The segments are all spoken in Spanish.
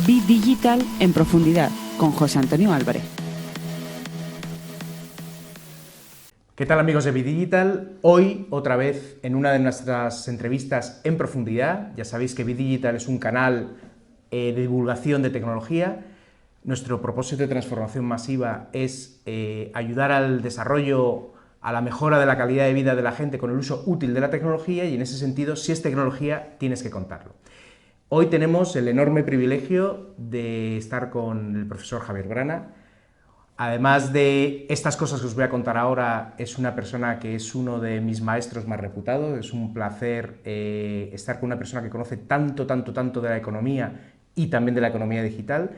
Be Digital en profundidad con José Antonio Álvarez. ¿Qué tal, amigos de Be Digital? Hoy, otra vez, en una de nuestras entrevistas en profundidad. Ya sabéis que Be Digital es un canal de divulgación de tecnología. Nuestro propósito de transformación masiva es ayudar al desarrollo, a la mejora de la calidad de vida de la gente con el uso útil de la tecnología, y en ese sentido, si es tecnología, tienes que contarlo. Hoy tenemos el enorme privilegio de estar con el profesor Javier Brana. Además de estas cosas que os voy a contar ahora, es una persona que es uno de mis maestros más reputados. Es un placer estar con una persona que conoce tanto de la economía y también de la economía digital.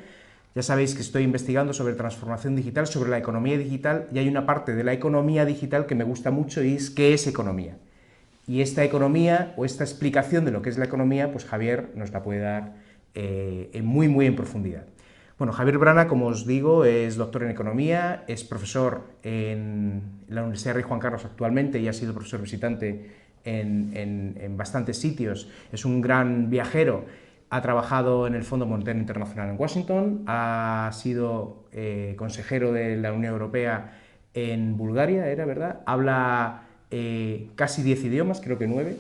Ya sabéis que estoy investigando sobre transformación digital, sobre la economía digital, y hay una parte de la economía digital que me gusta mucho y es ¿qué es economía? Y esta economía, o esta explicación de lo que es la economía, pues Javier nos la puede dar muy en profundidad. Bueno, Javier Brana, como os digo, es doctor en economía, es profesor en la Universidad Rey Juan Carlos actualmente y ha sido profesor visitante en bastantes sitios. Es un gran viajero, ha trabajado en el Fondo Monetario Internacional en Washington, ha sido consejero de la Unión Europea en Bulgaria, ¿era verdad? Habla casi 10 idiomas, creo que 9.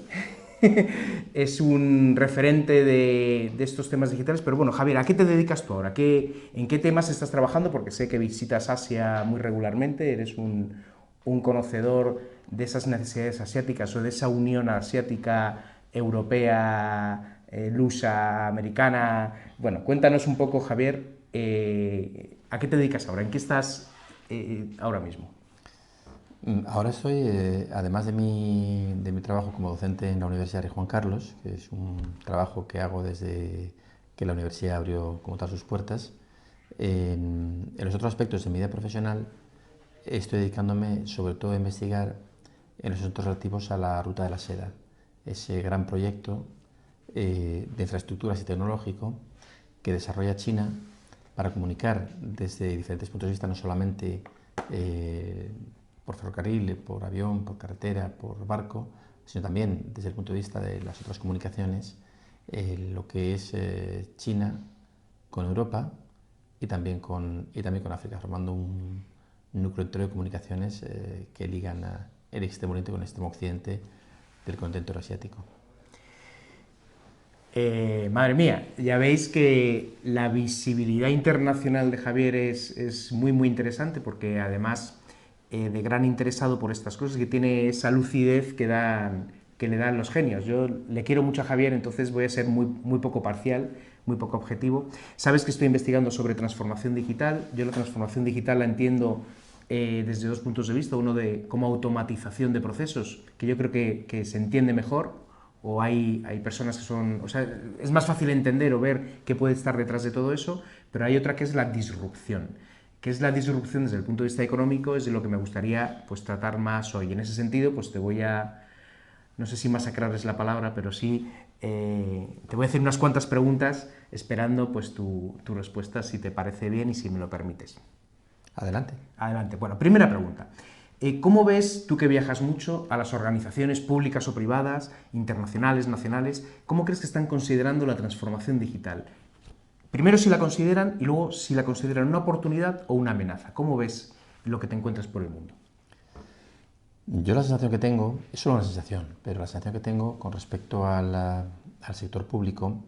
Es un referente de estos temas digitales. Pero bueno, Javier, ¿a qué te dedicas tú ahora? ¿En qué temas estás trabajando? Porque sé que visitas Asia muy regularmente, eres un conocedor de esas necesidades asiáticas o de esa unión asiática, europea, lusa, americana. Bueno, cuéntanos un poco, Javier, ¿a qué te dedicas ahora? ¿En qué estás ahora mismo? Ahora estoy, además de mi trabajo como docente en la Universidad de Juan Carlos, que es un trabajo que hago desde que la universidad abrió como tal sus puertas, en los otros aspectos de mi vida profesional estoy dedicándome sobre todo a investigar en los asuntos relativos a la Ruta de la Seda, ese gran proyecto de infraestructuras y tecnológico que desarrolla China para comunicar desde diferentes puntos de vista, no solamente por ferrocarril, por avión, por carretera, por barco, sino también desde el punto de vista de las otras comunicaciones, lo que es China con Europa y también con África, formando un núcleo entero de comunicaciones que ligan el extremo oriente con el extremo occidente del continente asiático. Madre mía, ya veis que la visibilidad internacional de Javier es muy interesante, porque además de gran interesado por estas cosas, que tiene esa lucidez que le dan los genios. Yo le quiero mucho a Javier, entonces voy a ser muy poco parcial, muy poco objetivo. Sabes que estoy investigando sobre transformación digital. Yo la transformación digital la entiendo desde dos puntos de vista. Uno, de como automatización de procesos, que yo creo que se entiende mejor, o hay personas que son... O sea, es más fácil entender o ver qué puede estar detrás de todo eso, pero hay otra que es la disrupción. ¿Qué es la disrupción desde el punto de vista económico? Es de lo que me gustaría pues tratar más hoy. En ese sentido, pues te voy a... No sé si masacrar es la palabra, pero sí te voy a hacer unas cuantas preguntas esperando pues tu respuesta, si te parece bien y si me lo permites. Adelante. Adelante. Bueno, primera pregunta. ¿Cómo ves, tú que viajas mucho, a las organizaciones públicas o privadas, internacionales, nacionales? ¿Cómo crees que están considerando la transformación digital? Primero, si la consideran, y luego si la consideran una oportunidad o una amenaza. ¿Cómo ves lo que te encuentras por el mundo? Yo la sensación que tengo, es solo una sensación, pero la sensación que tengo con respecto al sector público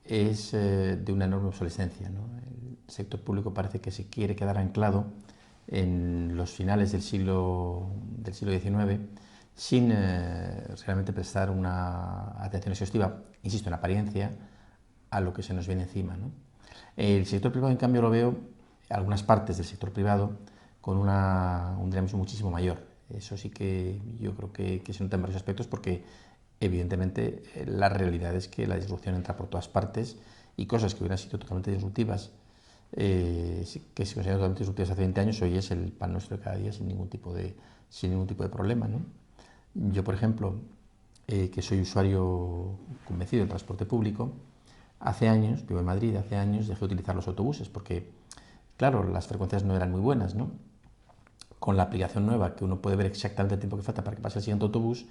es de una enorme obsolescencia, ¿no? El sector público parece que se quiere quedar anclado en los finales del siglo XIX sin realmente prestar una atención exhaustiva, insisto, en apariencia, a lo que se nos viene encima, ¿no? El sector privado, en cambio, lo veo, algunas partes del sector privado, con un dinamismo muchísimo mayor. Eso sí que yo creo que se nota en varios aspectos, porque evidentemente la realidad es que la disrupción entra por todas partes, y cosas que hubieran sido totalmente disruptivas, que se consideran totalmente disruptivas hace 20 años, hoy es el pan nuestro de cada día sin ningún tipo de problema, ¿no? Yo, por ejemplo, que soy usuario convencido del transporte público, hace años, vivo en Madrid, hace años dejé de utilizar los autobuses porque, claro, las frecuencias no eran muy buenas, ¿no? Con la aplicación nueva, que uno puede ver exactamente el tiempo que falta para que pase el siguiente autobús,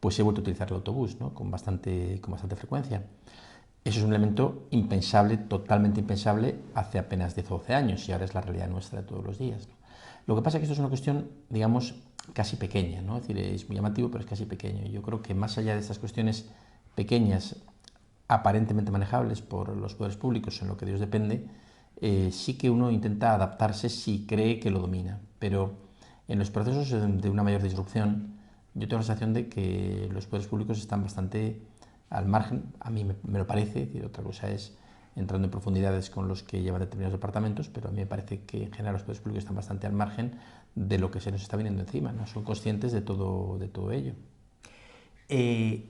pues he vuelto a utilizar el autobús, ¿no? con bastante frecuencia. Eso es un elemento impensable, totalmente impensable, hace apenas 10 o 12 años, y ahora es la realidad nuestra de todos los días, ¿no? Lo que pasa es que esto es una cuestión, digamos, casi pequeña, ¿no? Es decir, es muy llamativo, pero es casi pequeño. Yo creo que más allá de estas cuestiones pequeñas, aparentemente manejables por los poderes públicos, en lo que de Dios depende, sí que uno intenta adaptarse si cree que lo domina. Pero en los procesos de una mayor disrupción, yo tengo la sensación de que los poderes públicos están bastante al margen, a mí me lo parece, y otra cosa es entrando en profundidades con los que llevan determinados departamentos, pero a mí me parece que en general los poderes públicos están bastante al margen de lo que se nos está viniendo encima, no son conscientes de todo ello. En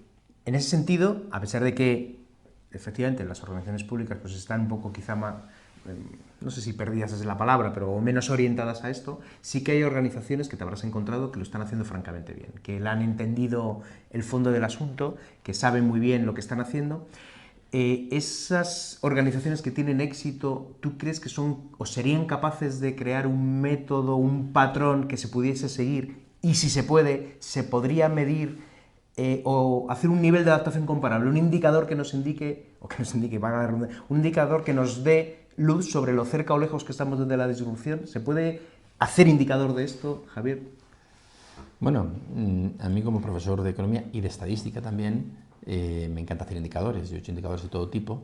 ese sentido, a pesar de que efectivamente las organizaciones públicas pues están un poco quizá más, no sé si perdidas es la palabra, pero menos orientadas a esto, sí que hay organizaciones que te habrás encontrado que lo están haciendo francamente bien, que le han entendido el fondo del asunto, que saben muy bien lo que están haciendo. Esas organizaciones que tienen éxito, ¿tú crees que son o serían capaces de crear un método, un patrón que se pudiese seguir? Y si se puede, se podría medir o hacer un nivel de adaptación comparable, un indicador que nos indique, un indicador que nos dé luz sobre lo cerca o lejos que estamos de la disrupción. ¿Se puede hacer indicador de esto, Javier? Bueno, a mí como profesor de economía y de estadística también, me encanta hacer indicadores. Yo he hecho indicadores de todo tipo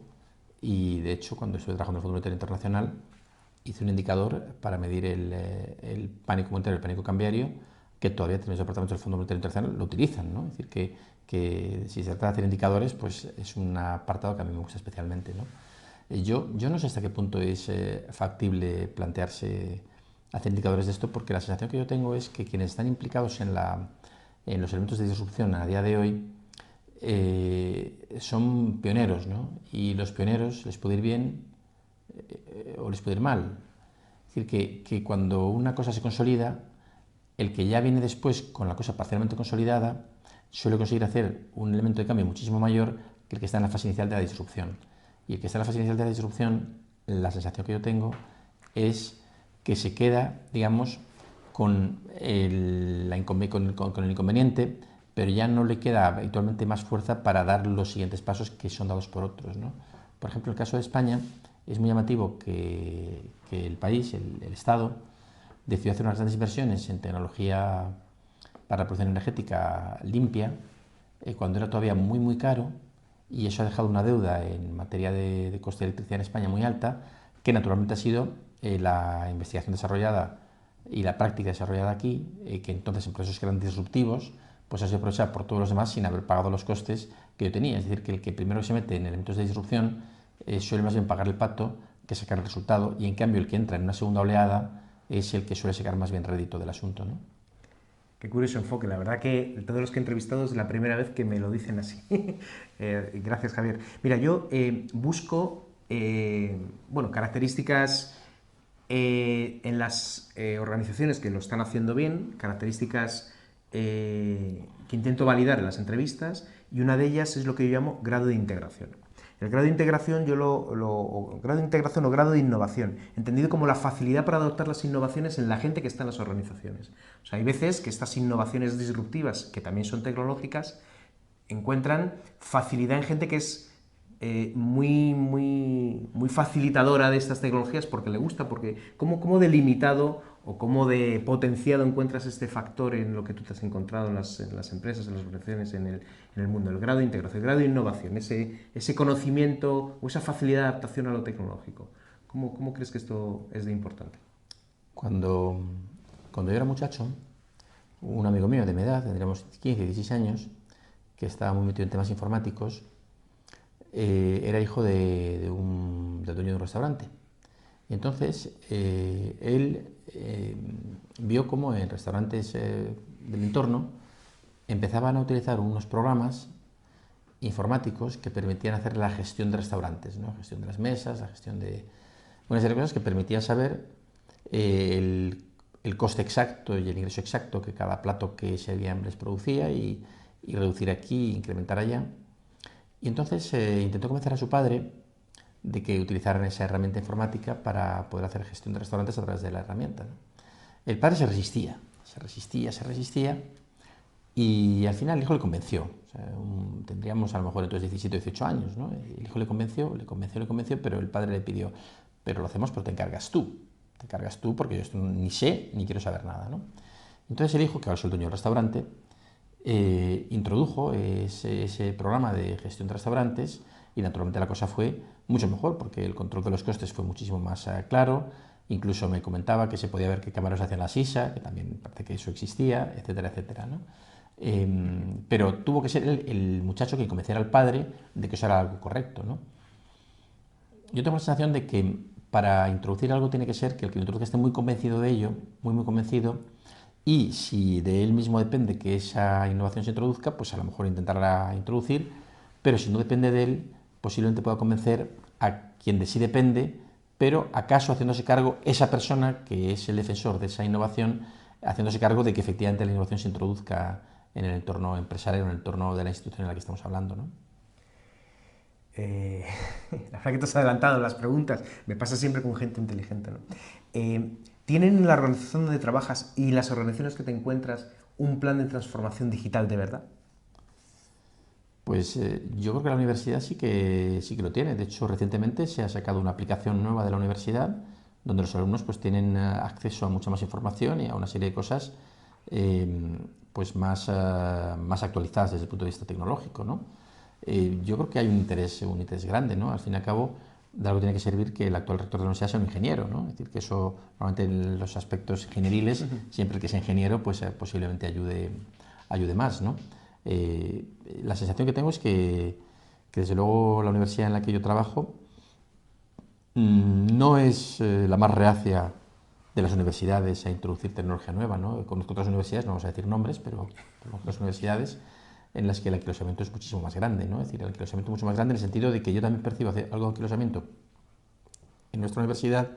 y, de hecho, cuando estuve trabajando en el Fondo Monetario Internacional, hice un indicador para medir el pánico monetario, el pánico cambiario, que todavía los departamentos del Fondo Monetario Internacional lo utilizan, ¿no? Es decir, que si se trata de hacer indicadores, pues es un apartado que a mí me gusta especialmente, ¿no? Yo no sé hasta qué punto es factible plantearse hacer indicadores de esto, porque la sensación que yo tengo es que quienes están implicados en los elementos de disrupción a día de hoy son pioneros, ¿no? Y los pioneros les puede ir bien o les puede ir mal. Es decir, que cuando una cosa se consolida, el que ya viene después con la cosa parcialmente consolidada suele conseguir hacer un elemento de cambio muchísimo mayor que el que está en la fase inicial de la disrupción. Y el que está en la fase inicial de la disrupción, la sensación que yo tengo es que se queda, digamos, con el inconveniente, pero ya no le queda habitualmente más fuerza para dar los siguientes pasos que son dados por otros, ¿no? Por ejemplo, en el caso de España, es muy llamativo que el país, el Estado, decidió hacer unas grandes inversiones en tecnología para la producción energética limpia, cuando era todavía muy, muy caro, y eso ha dejado una deuda en materia de coste de electricidad en España muy alta, que naturalmente ha sido la investigación desarrollada y la práctica desarrollada aquí, que entonces en procesos que eran disruptivos, pues ha sido aprovechada por todos los demás sin haber pagado los costes que yo tenía. Es decir, que el que primero se mete en elementos de disrupción suele más bien pagar el pato que sacar el resultado, y en cambio el que entra en una segunda oleada es el que suele sacar más bien rédito del asunto, ¿no? Qué curioso enfoque, la verdad que todos los que he entrevistado es la primera vez que me lo dicen así. Gracias, Javier. Mira, yo busco bueno, características en las organizaciones que lo están haciendo bien, características que intento validar en las entrevistas, y una de ellas es lo que yo llamo grado de integración. El grado de integración, grado de integración o grado de innovación, entendido como la facilidad para adoptar las innovaciones en la gente que está en las organizaciones. O sea, hay veces que estas innovaciones disruptivas, que también son tecnológicas, encuentran facilidad en gente que es muy facilitadora de estas tecnologías porque le gusta, porque ¿cómo delimitado o cómo de potenciado encuentras este factor en lo que tú te has encontrado en las empresas, en las organizaciones, en el mundo? El grado de integración, el grado de innovación, ese conocimiento o esa facilidad de adaptación a lo tecnológico. ¿Cómo crees que esto es de importante? Cuando yo era muchacho, un amigo mío de mi edad, tendríamos 15, 16 años, que estaba muy metido en temas informáticos, era hijo del dueño de un restaurante. Y entonces él vio cómo en restaurantes del entorno empezaban a utilizar unos programas informáticos que permitían hacer la gestión de restaurantes, ¿no? Gestión de las mesas, la gestión de una serie de cosas que permitían saber el coste exacto y el ingreso exacto que cada plato que se les producía, y reducir aquí e incrementar allá. Y entonces intentó convencer a su padre de que utilizaran esa herramienta informática para poder hacer gestión de restaurantes a través de la herramienta, ¿no? El padre se resistía, Y al final el hijo le convenció. O sea, tendríamos a lo mejor entonces 17 o 18 años, ¿no? El hijo le convenció, pero el padre le pidió, pero lo hacemos, pero te encargas tú, porque yo esto ni sé ni quiero saber nada, ¿no? Entonces el hijo, que ahora es el dueño del restaurante, introdujo ese programa de gestión de restaurantes y naturalmente la cosa fue mucho mejor porque el control de los costes fue muchísimo más claro. Incluso me comentaba que se podía ver qué cámaras hacían la sisa, que también parece que eso existía, etcétera, etcétera, ¿no? Pero tuvo que ser el muchacho que convenciera al padre de que eso era algo correcto, ¿no? Yo tengo la sensación de que para introducir algo tiene que ser que el que lo introduzca esté muy convencido de ello, muy convencido, y si de él mismo depende que esa innovación se introduzca, pues a lo mejor intentarla introducir, pero si no depende de él, posiblemente pueda convencer a quien de sí depende, pero acaso haciéndose cargo esa persona que es el defensor de esa innovación, haciéndose cargo de que efectivamente la innovación se introduzca en el entorno empresarial, en el entorno de la institución en la que estamos hablando, ¿no? La verdad que te has adelantado en las preguntas, me pasa siempre con gente inteligente, ¿no? ¿Tienen en la organización donde trabajas y las organizaciones que te encuentras un plan de transformación digital de verdad? Pues yo creo que la universidad sí que lo tiene. De hecho, recientemente se ha sacado una aplicación nueva de la universidad donde los alumnos pues tienen acceso a mucha más información y a una serie de cosas pues más actualizadas desde el punto de vista tecnológico, ¿no? Yo creo que hay un interés grande, ¿no? Al fin y al cabo, de algo tiene que servir que el actual rector de la universidad sea un ingeniero, ¿no? Es decir, que eso, normalmente en los aspectos ingenieriles, siempre que sea ingeniero, pues posiblemente ayude más, ¿no? La sensación que tengo es que desde luego la universidad en la que yo trabajo no es la más reacia de las universidades a introducir tecnología nueva, ¿no? Conozco otras universidades, no vamos a decir nombres, pero conozco otras universidades en las que el anquilosamiento es muchísimo más grande, ¿no? Es decir, el anquilosamiento es mucho más grande en el sentido de que yo también percibo algo de anquilosamiento en nuestra universidad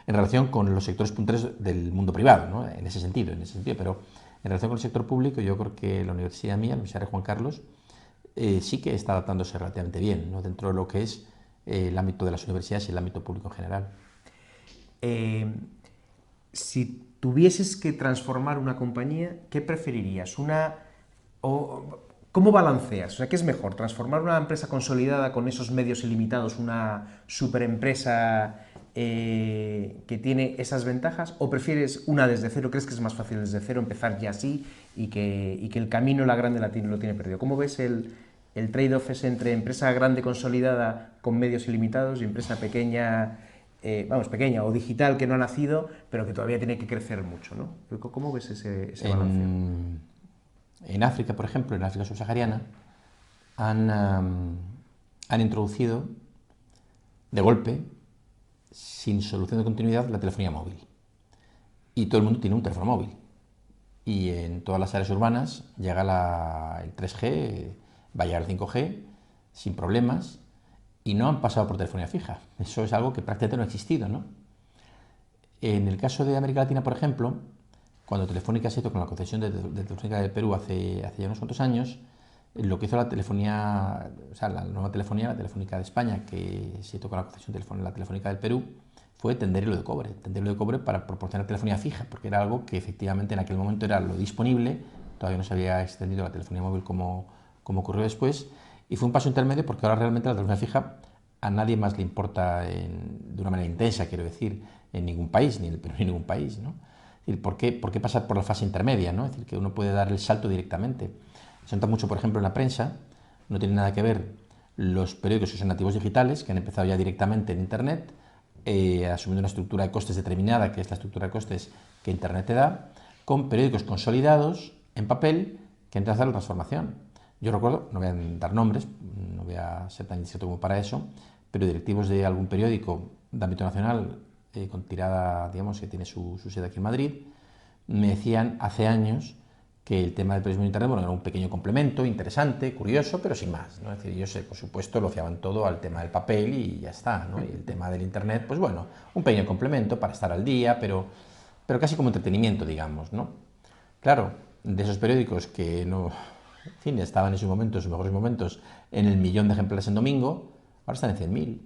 en relación con los sectores punteros del mundo privado, ¿no? En ese sentido, pero en relación con el sector público yo creo que la universidad mía, la Universidad de Juan Carlos, sí que está adaptándose relativamente bien, ¿no? Dentro de lo que es el ámbito de las universidades y el ámbito público en general. Si tuvieses que transformar una compañía, ¿qué preferirías? ¿Cómo balanceas? O sea, ¿qué es mejor? ¿Transformar una empresa consolidada con esos medios ilimitados, una superempresa que tiene esas ventajas? ¿O prefieres una desde cero? ¿Crees que es más fácil desde cero empezar ya así y que el camino la grande lo tiene perdido? ¿Cómo ves el trade-off ese entre empresa grande consolidada con medios ilimitados y empresa pequeña, pequeña o digital que no ha nacido, pero que todavía tiene que crecer mucho, ¿no? ¿Cómo ves ese balance? En África, por ejemplo, en África subsahariana, han introducido de golpe, sin solución de continuidad, la telefonía móvil. Y todo el mundo tiene un teléfono móvil. Y en todas las áreas urbanas llega el 3G, va a llegar el 5G, sin problemas, y no han pasado por telefonía fija. Eso es algo que prácticamente no ha existido, ¿no? En el caso de América Latina, por ejemplo, cuando Telefónica se hizo con la concesión de Telefónica del Perú hace ya unos cuantos años, lo que hizo la telefonía, o sea, la nueva telefonía, la Telefónica de España, que se hizo con la concesión de la Telefónica del Perú, fue tender hilo de cobre para proporcionar telefonía fija, porque era algo que efectivamente en aquel momento era lo disponible, todavía no se había extendido la telefonía móvil como ocurrió después, y fue un paso intermedio porque ahora realmente la telefonía fija a nadie más le importa de una manera intensa, quiero decir, en ningún país, ni en el Perú ni en ningún país, ¿no? Es decir, ¿por qué pasar por la fase intermedia, ¿no? Es decir, que uno puede dar el salto directamente. Se nota mucho, por ejemplo, en la prensa, no tiene nada que ver los periódicos que son nativos digitales, que han empezado ya directamente en Internet, asumiendo una estructura de costes determinada, que es la estructura de costes que Internet te da, con periódicos consolidados en papel que han empezado a hacer la transformación. Yo recuerdo, no voy a dar nombres, no voy a ser tan indiscreto como para eso, pero directivos de algún periódico de ámbito nacional con tirada, digamos, que tiene su sede aquí en Madrid, me decían hace años que el tema del periodismo en Internet, bueno, era un pequeño complemento, interesante, curioso, pero sin más, ¿no? Es decir, ellos, por supuesto, lo fiaban todo al tema del papel y ya está, ¿no? Y el tema del Internet, pues bueno, un pequeño complemento para estar al día, pero casi como entretenimiento, digamos, ¿no? Claro, de esos periódicos que no, en fin, estaban en sus mejores momentos, en el 1.000.000 de ejemplares en domingo, ahora están en 100.000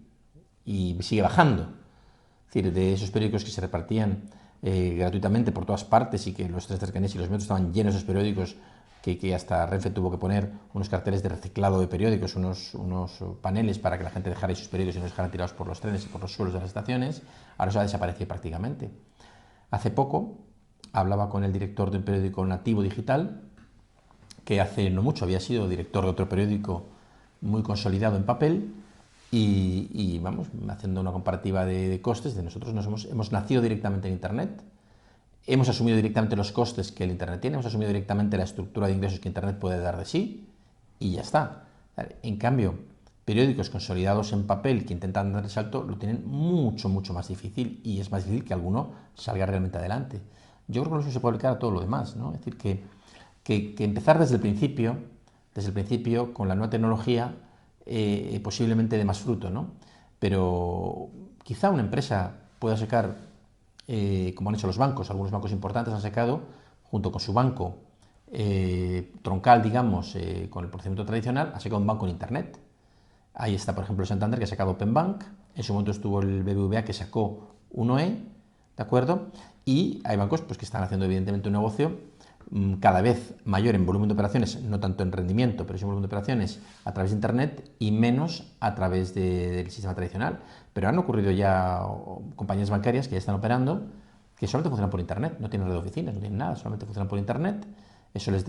y sigue bajando. Es decir, de esos periódicos que se repartían gratuitamente por todas partes y que los tres cercanías y los metros estaban llenos de esos periódicos que hasta Renfe tuvo que poner unos carteles de reciclado de periódicos, unos paneles para que la gente dejara sus periódicos y no los dejaran tirados por los trenes y por los suelos de las estaciones. Ahora eso ha desaparecido prácticamente. Hace poco hablaba con el director de un periódico nativo digital, que hace no mucho había sido director de otro periódico muy consolidado en papel, y vamos, haciendo una comparativa de costes, de nosotros hemos nacido directamente en Internet, hemos asumido directamente los costes que el Internet tiene, hemos asumido directamente la estructura de ingresos que Internet puede dar de sí, y ya está. En cambio, periódicos consolidados en papel que intentan dar el salto lo tienen mucho más difícil, y es más difícil que alguno salga realmente adelante. Yo creo que eso se puede aplicar a todo lo demás, ¿no? Es decir, que empezar desde el principio con la nueva tecnología, posiblemente dé más fruto, ¿no? Pero quizá una empresa pueda sacar, como han hecho los bancos, algunos bancos importantes han sacado, junto con su banco troncal, digamos, con el procedimiento tradicional, ha sacado un banco en Internet. Ahí está, por ejemplo, el Santander, que ha sacado Open Bank, en su momento estuvo el BBVA, que sacó 1E, ¿de acuerdo? Y hay bancos pues, que están haciendo evidentemente un negocio cada vez mayor en volumen de operaciones, no tanto en rendimiento, pero sí en volumen de operaciones a través de Internet y menos a través del sistema tradicional. Pero han ocurrido ya compañías bancarias que ya están operando que solamente funcionan por Internet, no tienen red de oficinas, no tienen nada, solamente funcionan por Internet. Eso les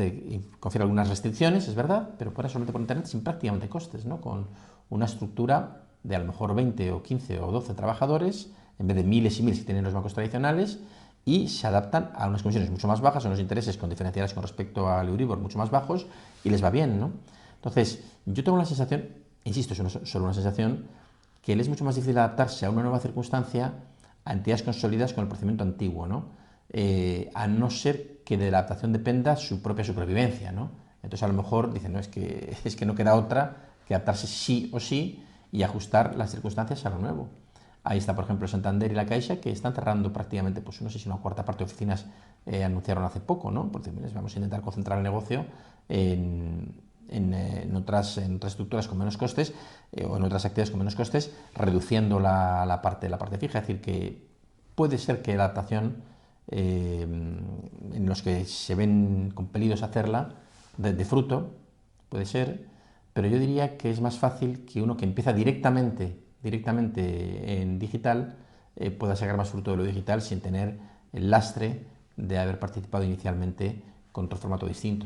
confiere algunas restricciones, es verdad, pero fuera solamente por Internet sin prácticamente costes, ¿no? Con una estructura de a lo mejor 20 o 15 o 12 trabajadores, en vez de miles y miles que tienen los bancos tradicionales, y se adaptan a unas comisiones mucho más bajas, a unos intereses con diferenciales con respecto al Euribor mucho más bajos, y les va bien, ¿no? Entonces, yo tengo la sensación, insisto, es solo una sensación, que le es mucho más difícil adaptarse a una nueva circunstancia a entidades consolidadas con el procedimiento antiguo, ¿no? A no ser que de la adaptación dependa su propia supervivencia, ¿no? Entonces, a lo mejor dicen, no, es que no queda otra que adaptarse sí o sí y ajustar las circunstancias a lo nuevo. Ahí está, por ejemplo, Santander y la Caixa, que están cerrando prácticamente, pues no sé si una cuarta parte de oficinas anunciaron hace poco, ¿no? Porque vamos a intentar concentrar el negocio en otras estructuras con menos costes o en otras actividades con menos costes, reduciendo la parte fija. Es decir, que puede ser que la adaptación en los que se ven compelidos a hacerla de fruto, puede ser, pero yo diría que es más fácil que uno que empieza directamente en digital pueda sacar más fruto de lo digital sin tener el lastre de haber participado inicialmente con otro formato distinto.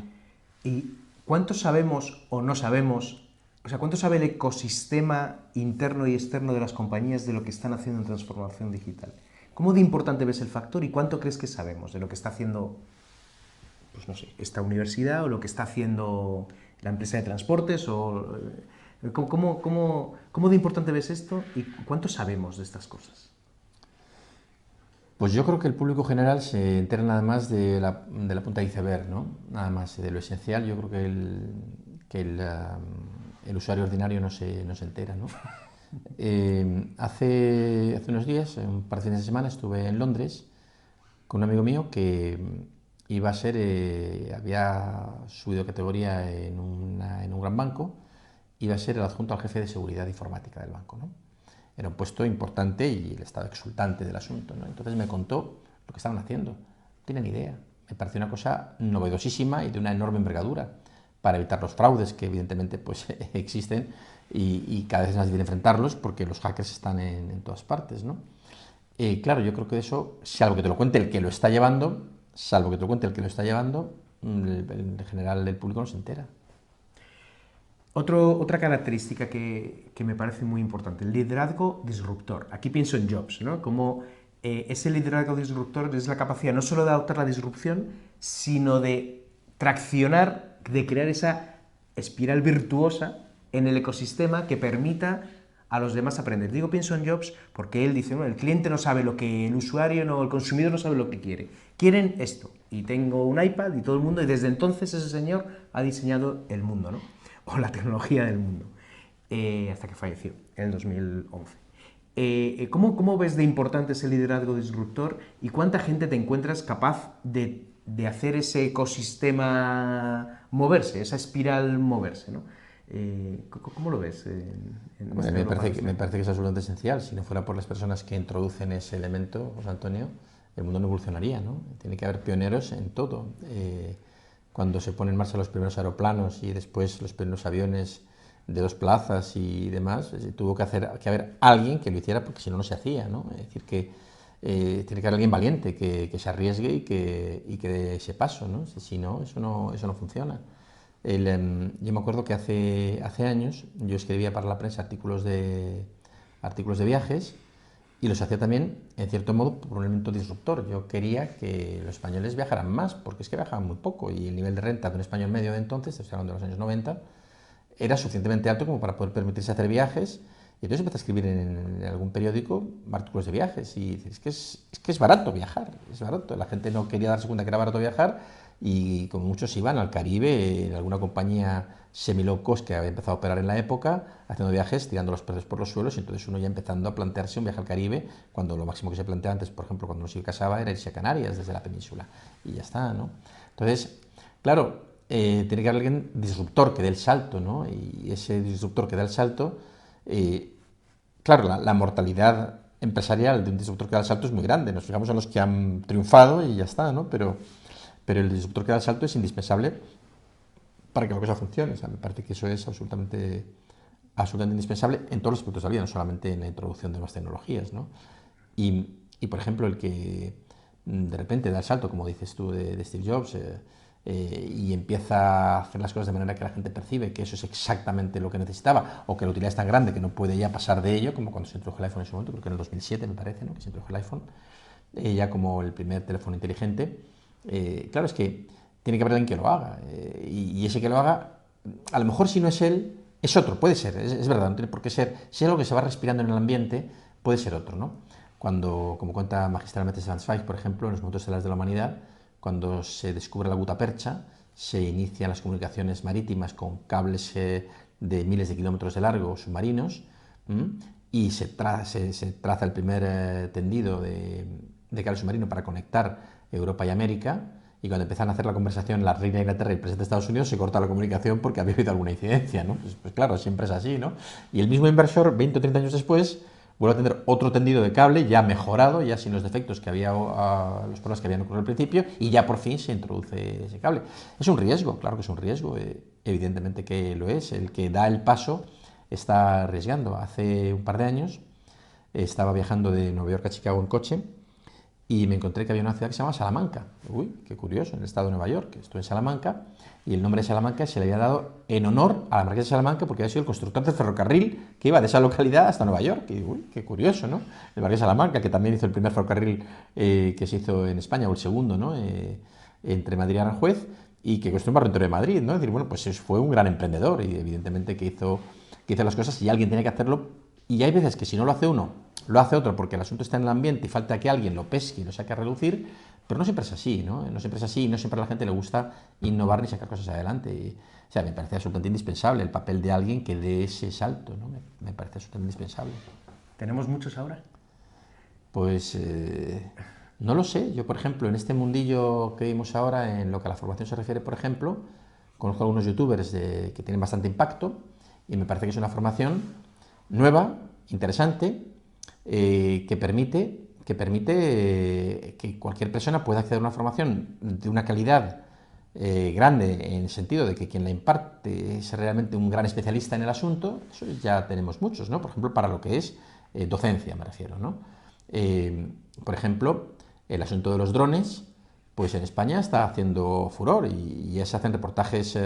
¿Y cuánto sabemos o no sabemos, o sea, cuánto sabe el ecosistema interno y externo de las compañías de lo que están haciendo en transformación digital? ¿Cómo de importante ves el factor y cuánto crees que sabemos de lo que está haciendo, pues no sé, esta universidad o lo que está haciendo la empresa de transportes o... ¿Cómo de importante ves esto y cuánto sabemos de estas cosas? Pues yo creo que el público general se entera nada más de la punta de iceberg, ¿no? Nada más de lo esencial. Yo creo que el usuario ordinario no se entera, ¿no? Hace unos días, un par de fines de semana, estuve en Londres con un amigo mío que iba a ser, había subido categoría en un gran banco, iba a ser el adjunto al jefe de seguridad informática del banco, ¿no? Era un puesto importante y él estaba exultante del asunto, ¿no? Entonces me contó lo que estaban haciendo. No tenía ni idea. Me pareció una cosa novedosísima y de una enorme envergadura para evitar los fraudes que evidentemente pues, existen y cada vez es más difícil enfrentarlos porque los hackers están en todas partes, ¿no? Claro, yo creo que de eso, salvo que te lo cuente el que lo está llevando, el general del público no se entera. Otra característica que me parece muy importante, el liderazgo disruptor. Aquí pienso en Jobs, ¿no? Como ese liderazgo disruptor es la capacidad no solo de adoptar la disrupción, sino de traccionar, de crear esa espiral virtuosa en el ecosistema que permita a los demás aprender. Digo, pienso en Jobs porque él dice, bueno, el cliente no sabe lo que el usuario, no, el consumidor no sabe lo que quiere. Quieren esto. Y tengo un iPad y todo el mundo, y desde entonces ese señor ha diseñado el mundo, ¿no? O la tecnología del mundo, hasta que falleció en el 2011. ¿Cómo ves de importante ese liderazgo disruptor y cuánta gente te encuentras capaz de hacer ese ecosistema moverse, esa espiral moverse, ¿no? ¿Cómo lo ves? Bueno, me parece que es absolutamente esencial. Si no fuera por las personas que introducen ese elemento, José Antonio, el mundo no evolucionaría, ¿no? Tiene que haber pioneros en todo. cuando se ponen en marcha los primeros aeroplanos y después los primeros aviones de 2 plazas y demás, tuvo que haber alguien que lo hiciera porque si no, no se hacía, ¿no? Es decir, que tiene que haber alguien valiente que se arriesgue y que dé ese paso, ¿no? Si no, eso no funciona. Yo me acuerdo que hace años yo escribía para la prensa artículos de viajes y los hacía también, en cierto modo, por un elemento disruptor. Yo quería que los españoles viajaran más, porque es que viajaban muy poco y el nivel de renta de un español medio de entonces, estoy hablando de los años 90, era suficientemente alto como para poder permitirse hacer viajes. Y entonces empecé a escribir en algún periódico artículos de viajes y es que es barato viajar, es barato. La gente no quería darse cuenta que era barato viajar y como muchos iban al Caribe, en alguna compañía semi-low cost que había empezado a operar en la época, haciendo viajes, tirando los precios por los suelos, y entonces uno ya empezando a plantearse un viaje al Caribe, cuando lo máximo que se planteaba antes, por ejemplo, cuando uno se casaba, era irse a Canarias desde la península, y ya está, ¿no? Entonces, claro, tiene que haber alguien disruptor que dé el salto, ¿no? Y ese disruptor que da el salto, claro, la mortalidad empresarial de un disruptor que da el salto es muy grande. Nos fijamos en los que han triunfado y ya está, ¿no? Pero el disruptor que da el salto es indispensable para que la cosa funcione. O sea, me parece que eso es absolutamente indispensable en todos los aspectos de la vida, no solamente en la introducción de nuevas tecnologías, ¿no? Y por ejemplo, el que de repente da el salto, como dices tú, de Steve Jobs, y empieza a hacer las cosas de manera que la gente percibe que eso es exactamente lo que necesitaba, o que la utilidad es tan grande que no puede ya pasar de ello, como cuando se introdujo el iPhone en su momento, creo que en el 2007 me parece, ¿no? Que se introdujo el iPhone, ya como el primer teléfono inteligente. Claro, es que tiene que haber alguien que lo haga, y ese que lo haga, a lo mejor si no es él, es otro, puede ser, es verdad, no tiene por qué ser. Si es algo que se va respirando en el ambiente, puede ser otro, ¿no? Cuando, como cuenta magistralmente Stefan Zweig, por ejemplo, en los momentos estelares de la humanidad, cuando se descubre la gutapercha, se inician las comunicaciones marítimas con cables de miles de kilómetros de largo submarinos, y se traza el primer tendido de cable submarino para conectar Europa y América, y cuando empiezan a hacer la conversación la reina de Inglaterra y el presidente de Estados Unidos, se corta la comunicación porque había habido alguna incidencia, ¿no? Pues claro, siempre es así, ¿no? Y el mismo inversor, 20 o 30 años después, vuelve a tener otro tendido de cable ya mejorado, ya sin los defectos que había, los problemas que habían ocurrido al principio, y ya por fin se introduce ese cable. Es un riesgo, claro que es un riesgo, evidentemente que lo es. El que da el paso está arriesgando. Hace un par de años estaba viajando de Nueva York a Chicago en coche y me encontré que había una ciudad que se llama Salamanca. Uy, qué curioso, en el estado de Nueva York. Estuve en Salamanca y el nombre de Salamanca se le había dado en honor a la marquesa de Salamanca porque había sido el constructor del ferrocarril que iba de esa localidad hasta Nueva York. Y uy, qué curioso, ¿no? El marqués de Salamanca, que también hizo el primer ferrocarril que se hizo en España, o el segundo, ¿no? Entre Madrid y Aranjuez, y que construyó un barrio entero de Madrid, ¿no? Es decir, bueno, pues fue un gran emprendedor y evidentemente que hizo las cosas y alguien tiene que hacerlo. Y hay veces que si no lo hace uno, lo hace otro porque el asunto está en el ambiente y falta que alguien lo pesque y lo saque a relucir, pero no siempre es así, ¿no? No siempre es así y no siempre a la gente le gusta innovar ni sacar cosas adelante. O sea, me parece absolutamente indispensable el papel de alguien que dé ese salto, ¿no? Me parece absolutamente indispensable. ¿Tenemos muchos ahora? Pues no lo sé. Yo, por ejemplo, en este mundillo que vimos ahora, en lo que a la formación se refiere, por ejemplo, conozco a algunos youtubers que tienen bastante impacto y me parece que es una formación nueva, interesante, que permite que cualquier persona pueda acceder a una formación de una calidad grande, en el sentido de que quien la imparte es realmente un gran especialista en el asunto. Eso ya tenemos muchos, ¿no? Por ejemplo, para lo que es docencia, me refiero, ¿no? Por ejemplo, el asunto de los drones, pues en España está haciendo furor y ya se hacen reportajes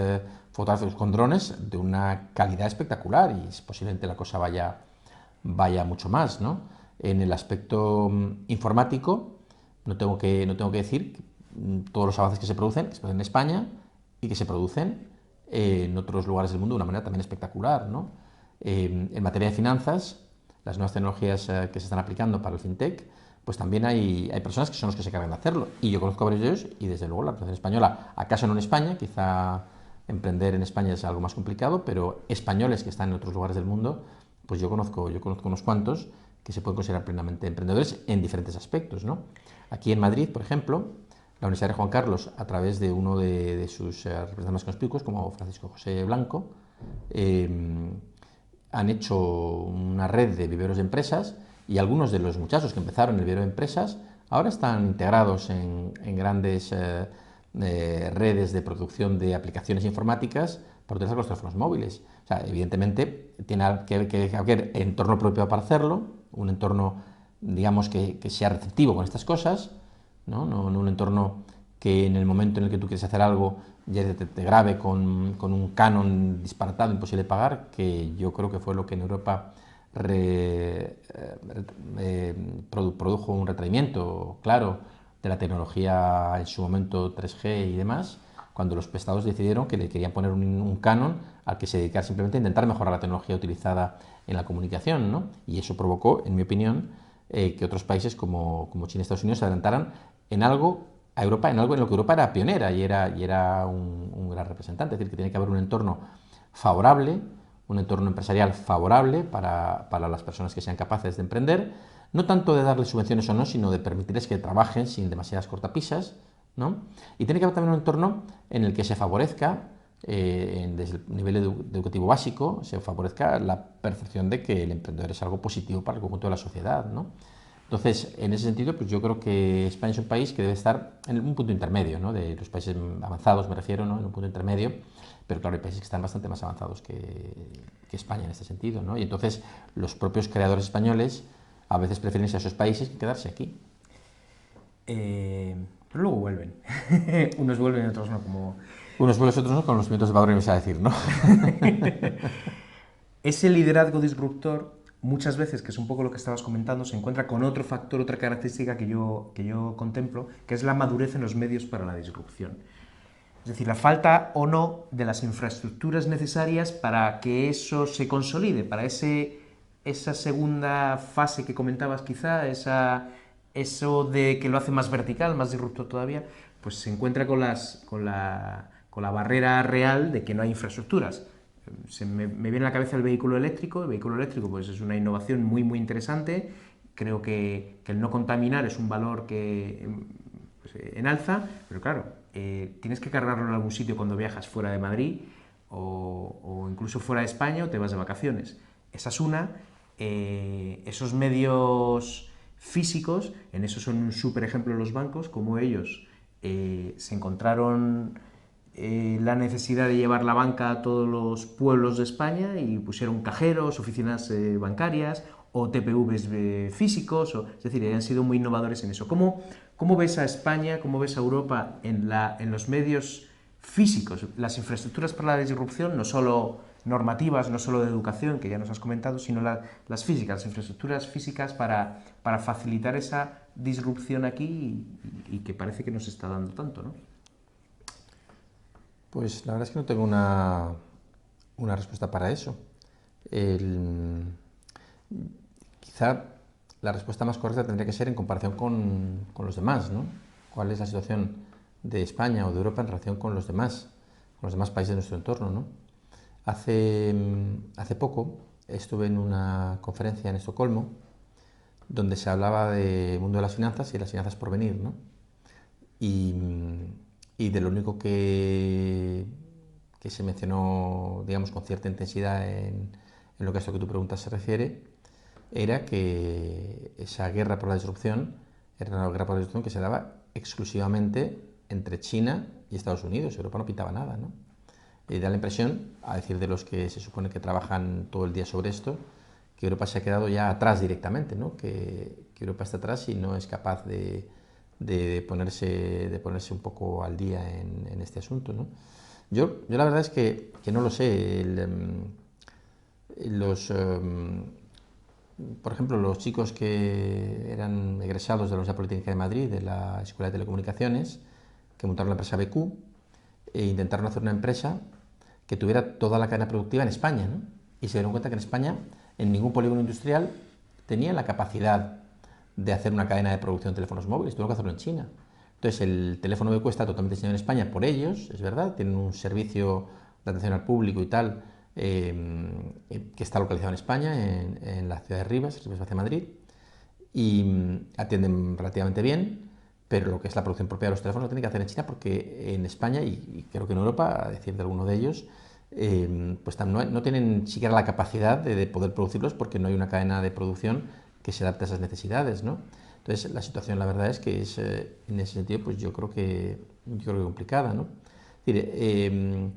fotográficos con drones de una calidad espectacular y posiblemente la cosa vaya mucho más, ¿no? En el aspecto informático, no tengo que decir que todos los avances que se producen en España y que se producen en otros lugares del mundo de una manera también espectacular, ¿no? En materia de finanzas, las nuevas tecnologías que se están aplicando para el fintech, pues también hay personas que son los que se encargan de hacerlo. Y yo conozco a varios de ellos y desde luego la administración española, acaso no en España, quizá emprender en España es algo más complicado, pero españoles que están en otros lugares del mundo, pues yo conozco unos cuantos que se pueden considerar plenamente emprendedores en diferentes aspectos, ¿no? Aquí en Madrid, por ejemplo, la Universidad de Juan Carlos, a través de uno de sus representantes más conspicuos, como Francisco José Blanco, han hecho una red de viveros de empresas y algunos de los muchachos que empezaron en el vivero de empresas ahora están integrados en grandes redes de producción de aplicaciones informáticas para utilizar los teléfonos móviles. O sea, evidentemente tiene que haber entorno propio para hacerlo, un entorno, digamos, que sea receptivo con estas cosas, ¿no? No un entorno que en el momento en el que tú quieres hacer algo ya te grabe con un canon disparatado, imposible de pagar, que yo creo que fue lo que en Europa produjo un retraimiento claro de la tecnología en su momento 3G y demás, cuando los estados decidieron que le querían poner un canon al que se dedicara simplemente a intentar mejorar la tecnología utilizada en la comunicación, ¿no? Y eso provocó, en mi opinión, que otros países como China y Estados Unidos se adelantaran en algo a Europa, en algo en lo que Europa era pionera y era un gran representante. Es decir, que tiene que haber un entorno favorable, un entorno empresarial favorable para las personas que sean capaces de emprender, no tanto de darles subvenciones o no, sino de permitirles que trabajen sin demasiadas cortapisas, ¿no? Y tiene que haber también un entorno en el que se favorezca, desde el nivel educativo básico, se favorezca la percepción de que el emprendedor es algo positivo para el conjunto de la sociedad, ¿no? Entonces, en ese sentido, pues yo creo que España es un país que debe estar en un punto intermedio, ¿no? De los países avanzados, me refiero, ¿no? En un punto intermedio, pero claro, hay países que están bastante más avanzados que España en este sentido, ¿no? Y entonces los propios creadores españoles a veces prefieren irse a esos países que quedarse aquí. Pero luego vuelven. Unos vuelven y otros no, como... Unos vuelven, otros no, con los vientos de Padrón, me a decir, ¿no? Ese liderazgo disruptor, muchas veces, que es un poco lo que estabas comentando, se encuentra con otro factor, otra característica que yo contemplo, que es la madurez en los medios para la disrupción. Es decir, la falta o no de las infraestructuras necesarias para que eso se consolide, para esa segunda fase que comentabas quizá, eso de que lo hace más vertical, más disruptor todavía, pues se encuentra con la barrera real de que no hay infraestructuras. Me viene a la cabeza el vehículo eléctrico. El vehículo eléctrico pues, es una innovación muy, muy interesante. Creo que el no contaminar es un valor que pues, en alza, pero claro, tienes que cargarlo en algún sitio cuando viajas fuera de Madrid o incluso fuera de España o te vas de vacaciones. Esa es una. Esos medios físicos, en eso son un súper ejemplo los bancos, como ellos se encontraron la necesidad de llevar la banca a todos los pueblos de España y pusieron cajeros, oficinas bancarias o TPVs físicos, es decir, han sido muy innovadores en eso. ¿Cómo ves a España, cómo ves a Europa en los medios físicos, las infraestructuras para la disrupción, no solo normativas, no solo de educación, que ya nos has comentado, sino las físicas, las infraestructuras físicas para facilitar esa disrupción aquí y que parece que nos está dando tanto, ¿no? Pues la verdad es que no tengo una respuesta para eso. Quizá la respuesta más correcta tendría que ser en comparación con los demás, ¿no? ¿Cuál es la situación de España o de Europa en relación con los demás países de nuestro entorno, ¿no? Hace poco estuve en una conferencia en Estocolmo donde se hablaba del mundo de las finanzas y las finanzas por venir, ¿no? Y de lo único que se mencionó, digamos, con cierta intensidad en lo que a esto que tu pregunta se refiere, era que esa guerra por la disrupción era una guerra por la disrupción que se daba exclusivamente entre China y Estados Unidos. Europa no pintaba nada, ¿no? Y da la impresión, a decir de los que se supone que trabajan todo el día sobre esto, que Europa se ha quedado ya atrás directamente, ¿no? Que Europa está atrás y no es capaz de ponerse un poco al día en este asunto, ¿no? Yo la verdad es que no lo sé. Por ejemplo, los chicos que eran egresados de la Universidad Politécnica de Madrid, de la Escuela de Telecomunicaciones, que montaron la empresa BQ e intentaron hacer una empresa que tuviera toda la cadena productiva en España, ¿no? Y se dieron cuenta que en España, en ningún polígono industrial, tenían la capacidad de hacer una cadena de producción de teléfonos móviles, tuvieron que hacerlo en China. Entonces, el teléfono BQ está totalmente diseñado en España por ellos, es verdad, tienen un servicio de atención al público y tal, que está localizado en España, en la ciudad de Rivas hacia Madrid, y atienden relativamente bien, pero lo que es la producción propia de los teléfonos lo tienen que hacer en China porque en España, y creo que en Europa, a decir de alguno de ellos, pues no tienen siquiera la capacidad de poder producirlos porque no hay una cadena de producción que se adapte a esas necesidades, ¿no? Entonces, la situación, la verdad es que es, en ese sentido, pues yo creo que complicada, ¿no? Es decir,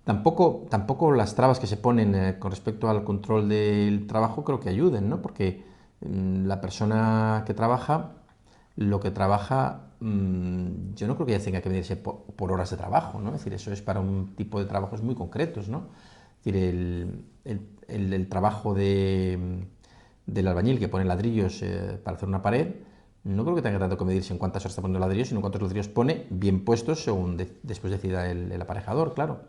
tampoco las trabas que se ponen con respecto al control del trabajo creo que ayuden, ¿no? Porque la persona que trabaja, lo que trabaja, yo no creo que ya tenga que medirse por horas de trabajo, ¿no? Es decir, eso es para un tipo de trabajos muy concretos, ¿no? Es decir, el trabajo del albañil que pone ladrillos para hacer una pared, no creo que tenga tanto que medirse en cuántas horas está poniendo ladrillos, sino cuántos ladrillos pone bien puestos según después decida el aparejador, claro.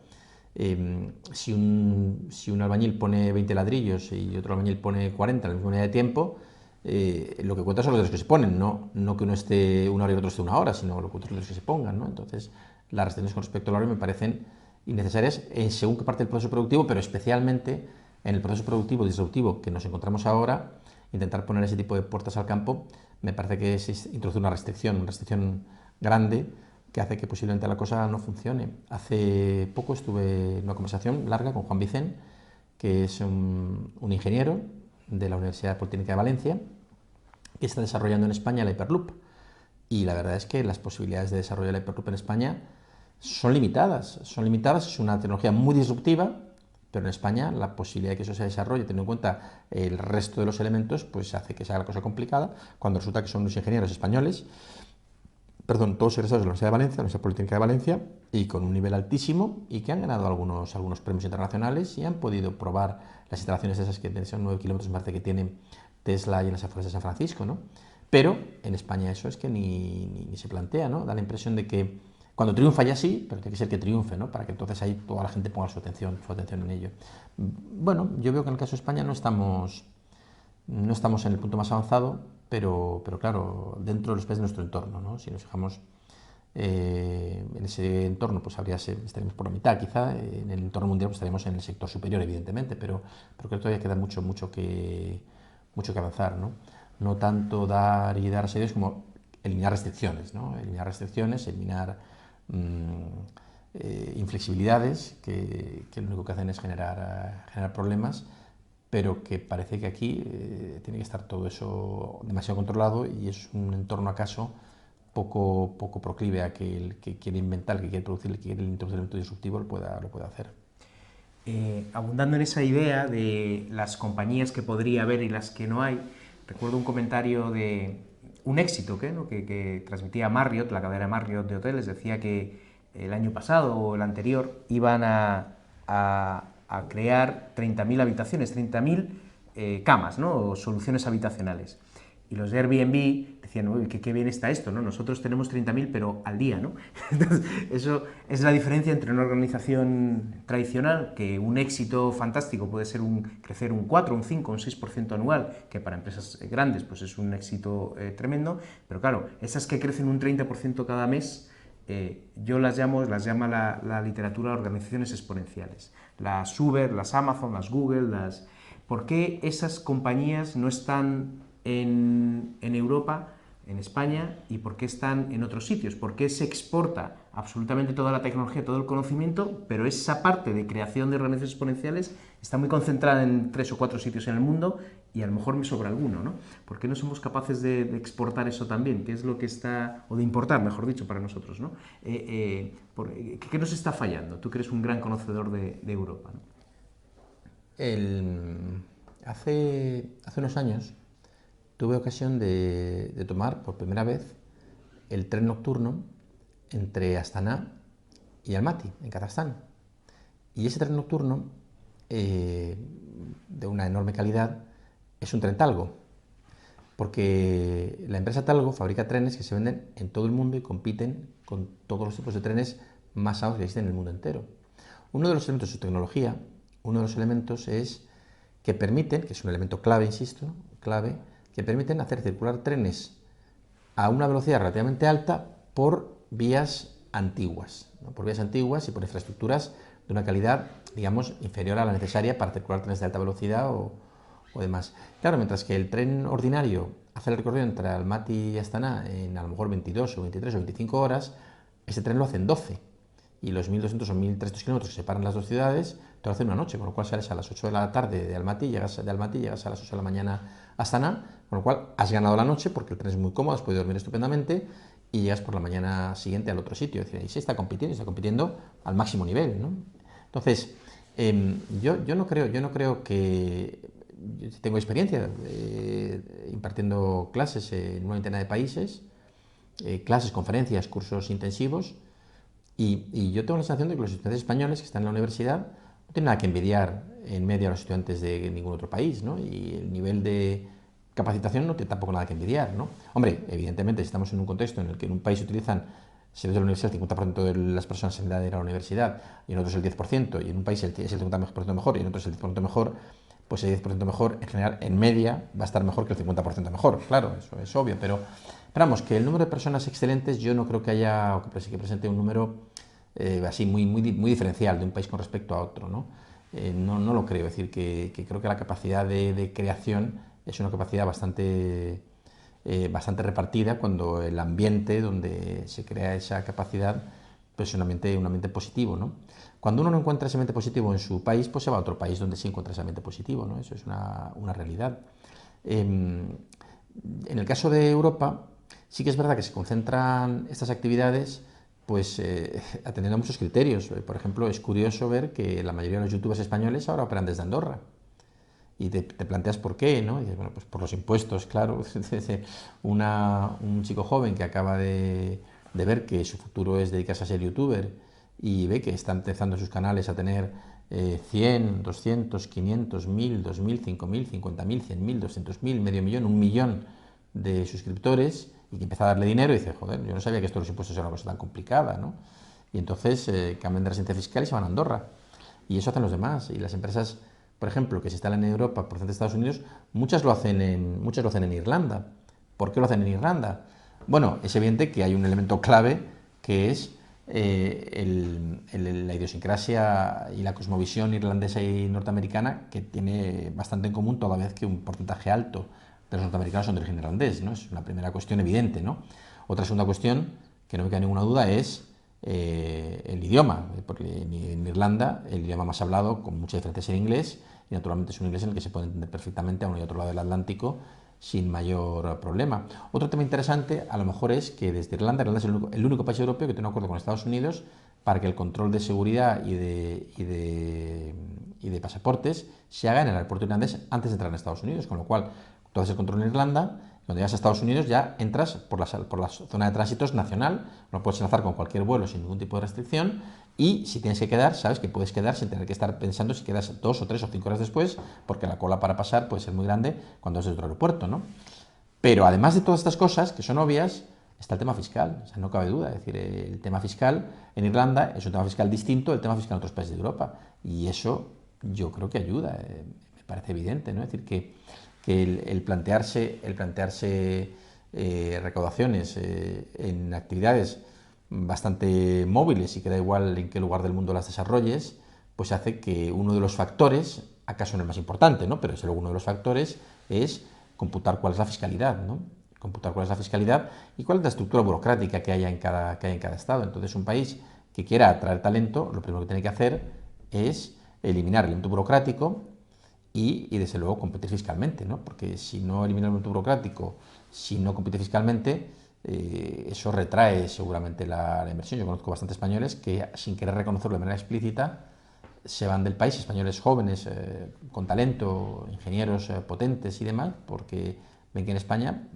Si un albañil pone 20 ladrillos y otro albañil pone 40 en la misma unidad de tiempo, lo que cuenta son los ladrillos que se ponen, no que uno esté una hora y el otro esté una hora, sino lo que cuenta son los ladrillos que se pongan, ¿no? Entonces, las restricciones con respecto al horario me parecen innecesarias en según qué parte del proceso productivo, pero especialmente en el proceso productivo disruptivo que nos encontramos ahora. Intentar poner ese tipo de puertas al campo me parece que es introducir una restricción grande que hace que posiblemente la cosa no funcione. Hace poco estuve en una conversación larga con Juan Vicent, que es un ingeniero de la Universidad Politécnica de Valencia, que está desarrollando en España la Hyperloop. Y la verdad es que las posibilidades de desarrollo de la Hyperloop en España son limitadas. Es una tecnología muy disruptiva, pero en España la posibilidad de que eso se desarrolle, teniendo en cuenta el resto de los elementos, pues hace que sea la cosa complicada, cuando resulta que son unos ingenieros españoles, todos egresados de la Universidad de Valencia, la Universidad Politécnica de Valencia, y con un nivel altísimo, y que han ganado algunos premios internacionales y han podido probar las instalaciones esas que son 9 kilómetros más de que tiene Tesla y en las afueras de San Francisco, ¿no? Pero en España eso es que ni se plantea, ¿no? Da la impresión de que cuando triunfa ya sí, pero tiene que ser que triunfe, ¿no? Para que entonces ahí toda la gente ponga su atención en ello. Bueno, yo veo que en el caso de España no estamos en el punto más avanzado, pero claro, dentro de los países de nuestro entorno, ¿no? Si nos fijamos en ese entorno, pues estaríamos por la mitad quizá. En el entorno mundial pues estaríamos en el sector superior, evidentemente, pero creo que todavía queda mucho que avanzar, ¿no? No tanto dar ideas como eliminar restricciones, ¿no? Eliminar inflexibilidades que lo único que hacen es generar problemas, pero que parece que aquí tiene que estar todo eso demasiado controlado y es un entorno acaso poco proclive a que el que quiere inventar, el que quiere producir, el que quiere introducir el elemento disruptivo lo pueda hacer. Abundando en esa idea de las compañías que podría haber y las que no hay, recuerdo un comentario de un éxito que transmitía Marriott, la cadena Marriott de hoteles, decía que el año pasado o el anterior iban a crear 30.000 habitaciones, 30.000 camas, ¿no? O soluciones habitacionales. Y los de Airbnb decían, uy, qué bien está esto, ¿no? Nosotros tenemos 30.000, pero al día, ¿no? Entonces, eso es la diferencia entre una organización tradicional, que un éxito fantástico puede ser crecer un 4, un 5, un 6% anual, que para empresas grandes pues es un éxito tremendo, pero claro, esas que crecen un 30% cada mes, yo las llama la literatura organizaciones exponenciales. Las Uber, las Amazon, las Google, ¿Por qué esas compañías no están en Europa, en España, y por qué están en otros sitios? ¿Por qué se exporta absolutamente toda la tecnología, todo el conocimiento, pero esa parte de creación de organizaciones exponenciales está muy concentrada en 3 o 4 sitios en el mundo y a lo mejor me sobra alguno, ¿no? ¿Por qué no somos capaces de exportar eso también? ¿Qué es lo que está, o de importar, mejor dicho, para nosotros, ¿no? ¿Qué nos está fallando? Tú que eres un gran conocedor de Europa, ¿no? Hace unos años tuve ocasión de tomar por primera vez el tren nocturno entre Astana y Almaty, en Kazajstán. Y ese tren nocturno, de una enorme calidad, es un tren Talgo, porque la empresa Talgo fabrica trenes que se venden en todo el mundo y compiten con todos los tipos de trenes más altos que existen en el mundo entero. Uno de los elementos de su tecnología, es que permiten, que es un elemento clave, insisto, que permiten hacer circular trenes a una velocidad relativamente alta por vías antiguas, ¿no? Por vías antiguas y por infraestructuras de una calidad, digamos, inferior a la necesaria para circular trenes de alta velocidad o demás. Claro, mientras que el tren ordinario hace el recorrido entre Almaty y Astana en a lo mejor 22 o 23 o 25 horas, ese tren lo hace en 12. y los 1.200 o 1.300 kilómetros que separan las dos ciudades te lo hacen una noche, con lo cual sales a las 8 de la tarde de Almatí, llegas a las 8 de la mañana a Astana, con lo cual has ganado la noche porque el tren es muy cómodo, has podido dormir estupendamente y llegas por la mañana siguiente al otro sitio. Es decir, ahí se está compitiendo al máximo nivel, ¿no? Entonces, yo no creo que... Yo tengo experiencia impartiendo clases en una veintena de países, clases, conferencias, cursos intensivos, y yo tengo la sensación de que los estudiantes españoles que están en la universidad no tienen nada que envidiar en medio a los estudiantes de ningún otro país, ¿no? Y el nivel de capacitación no tiene tampoco nada que envidiar, ¿no? Hombre, evidentemente, si estamos en un contexto en el que en un país utilizan, si eres de la universidad, el 50% de las personas en edad de ir a la universidad, y en otros el 10%, y en un país es el 50% mejor, y en otros el 10% mejor, pues el 10% mejor, en general, en media, va a estar mejor que el 50% mejor. Claro, eso es obvio, pero vamos, que el número de personas excelentes yo no creo que haya, o que presente un número así muy diferencial de un país con respecto a otro, ¿no? No lo creo, es decir, que creo que la capacidad de creación es una capacidad bastante repartida, cuando el ambiente donde se crea esa capacidad pues es un ambiente positivo, ¿no? Cuando uno no encuentra ese ambiente positivo en su país, pues se va a otro país donde sí encuentra ese ambiente positivo, ¿no? Eso es una realidad. En el caso de Europa, sí que es verdad que se concentran estas actividades pues atendiendo a muchos criterios. Por ejemplo, es curioso ver que la mayoría de los youtubers españoles ahora operan desde Andorra. Y te planteas por qué, ¿no? Y dices, bueno, pues por los impuestos, claro. Un chico joven que acaba de ver que su futuro es dedicarse a ser youtuber y ve que está empezando sus canales a tener 100, 200, 500, 1000, 2000, 5000, 50.000, 100.000, 200.000, medio millón, 1.000.000 de suscriptores, y que empieza a darle dinero y dice, joder, yo no sabía que esto de los impuestos era una cosa tan complicada, ¿no? Y entonces cambian de residencia fiscal y se van a Andorra. Y eso hacen los demás. Y las empresas, por ejemplo, que se instalan en Europa procedentes de Estados Unidos, muchas lo hacen en Irlanda. ¿Por qué lo hacen en Irlanda? Bueno, es evidente que hay un elemento clave que es la idiosincrasia y la cosmovisión irlandesa y norteamericana, que tiene bastante en común, toda vez que un porcentaje alto de los norteamericanos son de origen irlandés, ¿no? Es una primera cuestión evidente, ¿no? Otra segunda cuestión, que no me queda ninguna duda, es el idioma, porque en Irlanda el idioma más hablado, con mucha diferencia, es el inglés, y naturalmente es un inglés en el que se puede entender perfectamente a uno y otro lado del Atlántico sin mayor problema. Otro tema interesante a lo mejor es que desde Irlanda es el único país europeo que tiene un acuerdo con Estados Unidos para que el control de seguridad y de pasaportes se haga en el aeropuerto irlandés antes de entrar en Estados Unidos, con lo cual tú haces el control en Irlanda. Cuando llegas a Estados Unidos ya entras por la zona de tránsitos nacional, no puedes enlazar con cualquier vuelo sin ningún tipo de restricción, y si tienes que quedar, sabes que puedes quedar sin tener que estar pensando si quedas 2 o 3 o 5 horas después, porque la cola para pasar puede ser muy grande cuando es de otro aeropuerto, ¿no? Pero además de todas estas cosas, que son obvias, está el tema fiscal, o sea, no cabe duda. Es decir, el tema fiscal en Irlanda es un tema fiscal distinto del tema fiscal en otros países de Europa, y eso yo creo que ayuda, me parece evidente, ¿no? Es decir, que el plantearse recaudaciones en actividades bastante móviles y que da igual en qué lugar del mundo las desarrolles, pues hace que uno de los factores, acaso no el más importante, ¿no? Pero desde luego uno de los factores es computar cuál es la fiscalidad, ¿no? Computar cuál es la fiscalidad y cuál es la estructura burocrática que haya en cada estado. Entonces, un país que quiera atraer talento, lo primero que tiene que hacer es eliminar el elemento burocrático y desde luego competir fiscalmente, ¿no? Porque si no elimina el elemento burocrático, si no compite fiscalmente, eso retrae seguramente la inversión. Yo conozco bastantes españoles que, sin querer reconocerlo de manera explícita, se van del país, españoles jóvenes, con talento, ingenieros potentes y demás, porque ven que en España,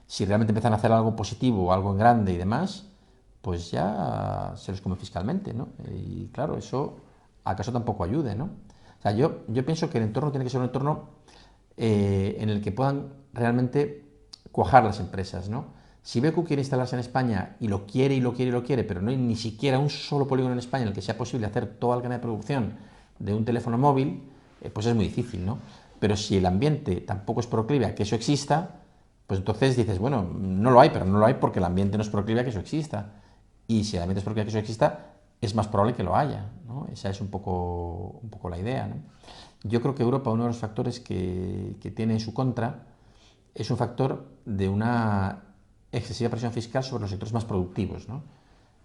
si realmente empiezan a hacer algo positivo, algo en grande y demás, pues ya se los come fiscalmente, ¿no? Y claro, eso acaso tampoco ayude, ¿no? O sea, yo pienso que el entorno tiene que ser un entorno en el que puedan realmente cuajar las empresas, ¿no? Si Becu quiere instalarse en España y lo quiere, pero no hay ni siquiera un solo polígono en España en el que sea posible hacer toda la cadena de producción de un teléfono móvil, pues es muy difícil, ¿no? Pero si el ambiente tampoco es proclive a que eso exista, pues entonces dices, bueno, no lo hay, pero no lo hay porque el ambiente no es proclive a que eso exista. Y si el ambiente es proclive a que eso exista, es más probable que lo haya, ¿no? Esa es un poco la idea, ¿no? Yo creo que Europa, uno de los factores que tiene en su contra, es un factor de una excesiva presión fiscal sobre los sectores más productivos, ¿no?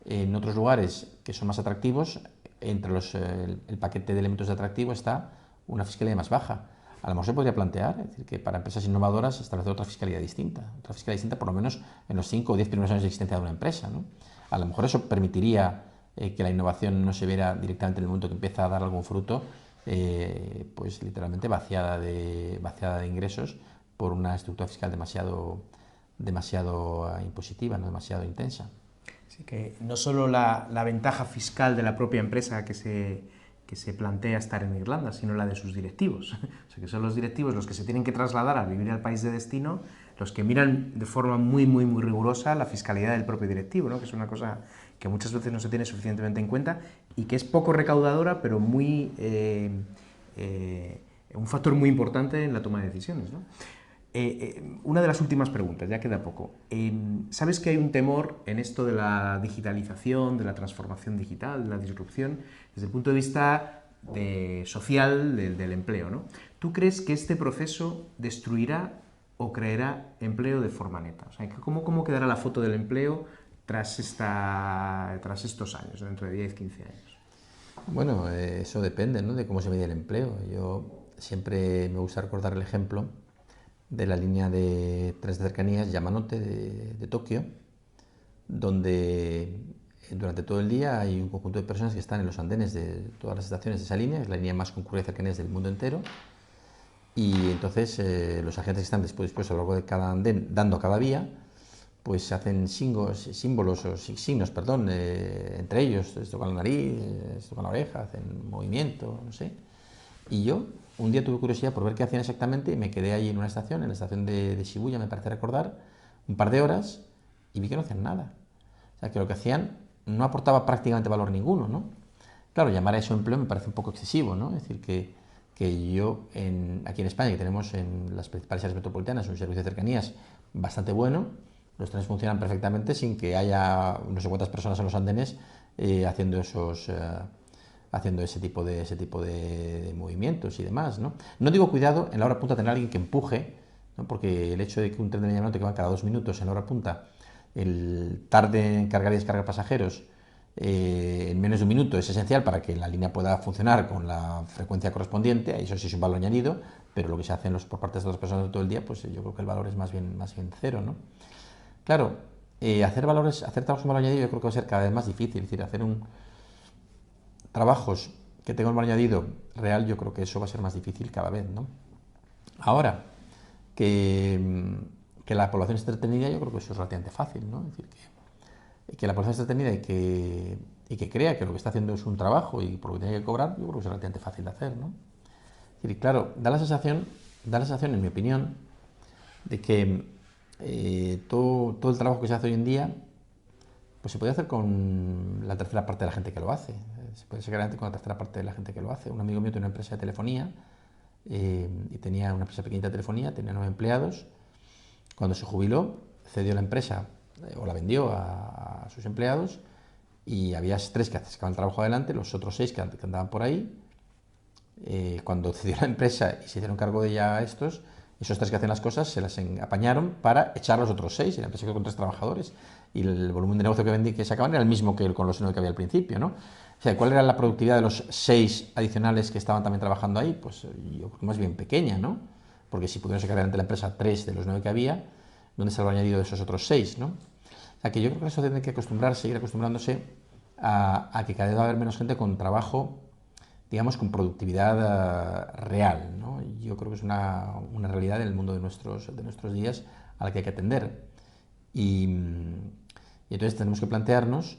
En otros lugares que son más atractivos, entre el paquete de elementos de atractivo está una fiscalidad más baja. A lo mejor se podría plantear, es decir, que para empresas innovadoras establecer otra fiscalidad distinta por lo menos en los 5 o 10 primeros años de existencia de una empresa, ¿no? A lo mejor eso permitiría que la innovación no se viera directamente en el momento que empieza a dar algún fruto, pues literalmente vaciada de ingresos por una estructura fiscal demasiado impositiva, no demasiado intensa. Sí, que no solo la ventaja fiscal de la propia empresa que se plantea estar en Irlanda, sino la de sus directivos. O sea, que son los directivos los que se tienen que trasladar a vivir al país de destino, los que miran de forma muy rigurosa la fiscalidad del propio directivo, ¿no? Que es una cosa que muchas veces no se tiene suficientemente en cuenta y que es poco recaudadora, pero un factor muy importante en la toma de decisiones, ¿no? Una de las últimas preguntas, ya queda poco. ¿Sabes que hay un temor en esto de la digitalización, de la transformación digital, de la disrupción, desde el punto de vista social del empleo, ¿no? ¿Tú crees que este proceso destruirá o creará empleo de forma neta? O sea, ¿cómo quedará la foto del empleo tras estos años, dentro de 10, 15 años? Bueno, eso depende, ¿no?, de cómo se mide el empleo. Yo siempre me gusta recordar el ejemplo de la línea de trenes de cercanías Yamanote de Tokio, donde durante todo el día hay un conjunto de personas que están en los andenes de todas las estaciones de esa línea, es la línea más concurrida de cercanías del mundo entero, y entonces los agentes que están después a lo largo de cada andén, dando a cada vía, pues hacen símbolos o signos, perdón, entre ellos, esto con la nariz, esto con la oreja, hacen movimiento, no sé. Y yo un día tuve curiosidad por ver qué hacían exactamente y me quedé ahí en una estación, en la estación de Shibuya, me parece recordar, un par de horas y vi que no hacían nada. O sea, que lo que hacían no aportaba prácticamente valor ninguno, ¿no? Claro, llamar a eso empleo me parece un poco excesivo, ¿no? Es decir, que yo aquí en España, que tenemos en las principales áreas metropolitanas un servicio de cercanías bastante bueno, los trenes funcionan perfectamente sin que haya no sé cuántas personas en los andenes haciendo ese tipo de movimientos y demás, ¿no? No digo cuidado en la hora punta tener a alguien que empuje, ¿no? Porque el hecho de que un tren de línea que va cada 2 minutos en la hora punta, el tarde en cargar y descargar pasajeros en menos de un minuto es esencial para que la línea pueda funcionar con la frecuencia correspondiente, eso sí es un valor añadido, pero lo que se hace por parte de otras personas todo el día, pues yo creo que el valor es más bien cero, ¿no? Claro, hacer trabajos con valor añadido yo creo que va a ser cada vez más difícil, es decir, hacer trabajos que tengan un valor añadido real, yo creo que eso va a ser más difícil cada vez, ¿no? Ahora, que la población esté entretenida, yo creo que eso es relativamente fácil, ¿no? Es decir, que la población esté entretenida y que crea que lo que está haciendo es un trabajo y por lo que tiene que cobrar, yo creo que es relativamente fácil de hacer, ¿no? Es decir, claro, da la sensación, en mi opinión, de que todo el trabajo que se hace hoy en día pues se puede hacer con la tercera parte de la gente que lo hace. Se puede ser con la tercera parte de la gente que lo hace. Un amigo mío tiene una empresa de telefonía y tenía una empresa pequeñita de telefonía, tenía 9 empleados. Cuando se jubiló, cedió la empresa o la vendió a sus empleados y había 3 que sacaban el trabajo adelante, los otros 6 que andaban por ahí. Cuando cedió la empresa y se hicieron cargo de ella esos 3 que hacen las cosas se las apañaron para echar a los otros 6 y la empresa quedó con 3 trabajadores y el volumen de negocio que sacaban era el mismo que con los 9 que había al principio, ¿no? O sea, ¿cuál era la productividad de los 6 adicionales que estaban también trabajando ahí? Pues yo creo que más bien pequeña, ¿no? Porque si pudieron sacar adelante la empresa 3 de los 9 que había, ¿dónde se lo han añadido de esos otros 6, ¿no? O sea, que yo creo que eso tiene que seguir acostumbrándose a que cada vez va a haber menos gente con trabajo, digamos, con productividad real, ¿no? Yo creo que es una realidad en el mundo de nuestros días a la que hay que atender. Y entonces tenemos que plantearnos,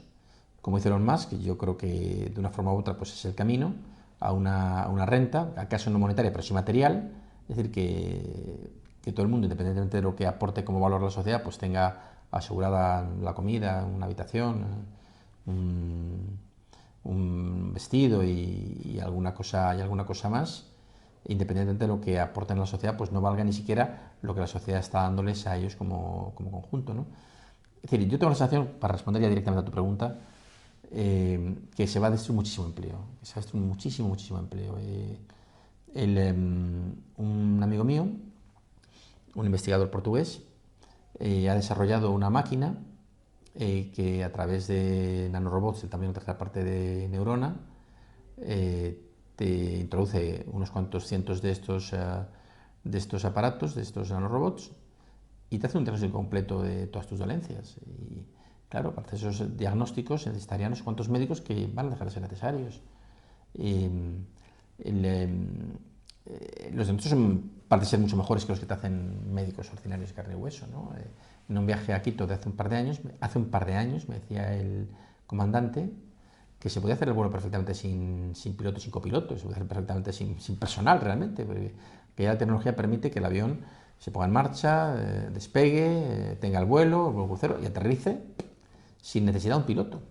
como dice Elon Musk, que yo creo que de una forma u otra pues es el camino, a una renta, acaso no monetaria, pero sí material, es decir, que todo el mundo, independientemente de lo que aporte como valor a la sociedad, pues tenga asegurada la comida, una habitación, un vestido y alguna cosa más, independientemente de lo que aporten a la sociedad, pues no valga ni siquiera lo que la sociedad está dándoles a ellos como conjunto, ¿no? Es decir, yo tengo la sensación, para responder ya directamente a tu pregunta, que se va a destruir muchísimo empleo, muchísimo empleo. Un amigo mío, un investigador portugués, ha desarrollado una máquina que a través de nanorobots, el tamaño de una tercera parte de neurona, te introduce unos cuantos cientos de estos aparatos, de estos nanorobots, y te hace un diagnóstico completo de todas tus dolencias. Y claro, para hacer esos diagnósticos necesitarían unos cuantos médicos que van a dejar de ser necesarios. Los diagnósticos parecen ser mucho mejores que los que te hacen médicos ordinarios de carne y hueso, ¿no? En un viaje a Quito de hace un par de años me decía el comandante que se podía hacer el vuelo perfectamente sin piloto y sin copiloto, se podía hacer perfectamente sin personal realmente, porque ya la tecnología permite que el avión se ponga en marcha, despegue, tenga el vuelo crucero y aterrice sin necesidad de un piloto,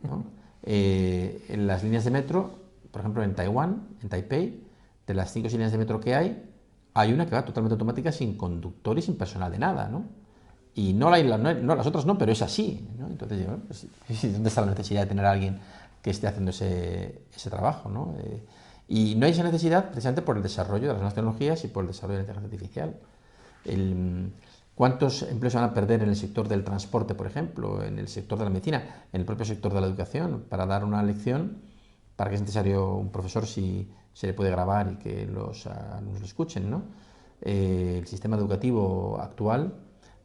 ¿no? En las líneas de metro, por ejemplo en Taiwán, en Taipei, de las 5 líneas de metro que hay una que va totalmente automática sin conductor y sin personal de nada, ¿no? Y no las otras no, pero es así, ¿no? Entonces, pues, ¿dónde está la necesidad de tener a alguien que esté haciendo ese trabajo, ¿no? Y no hay esa necesidad precisamente por el desarrollo de las nuevas tecnologías y por el desarrollo de la inteligencia artificial. ¿Cuántos empleos se van a perder en el sector del transporte, por ejemplo, en el sector de la medicina, en el propio sector de la educación? Para dar una lección, para que es necesario un profesor si se le puede grabar y que los alumnos lo escuchen, ¿no? El sistema educativo actual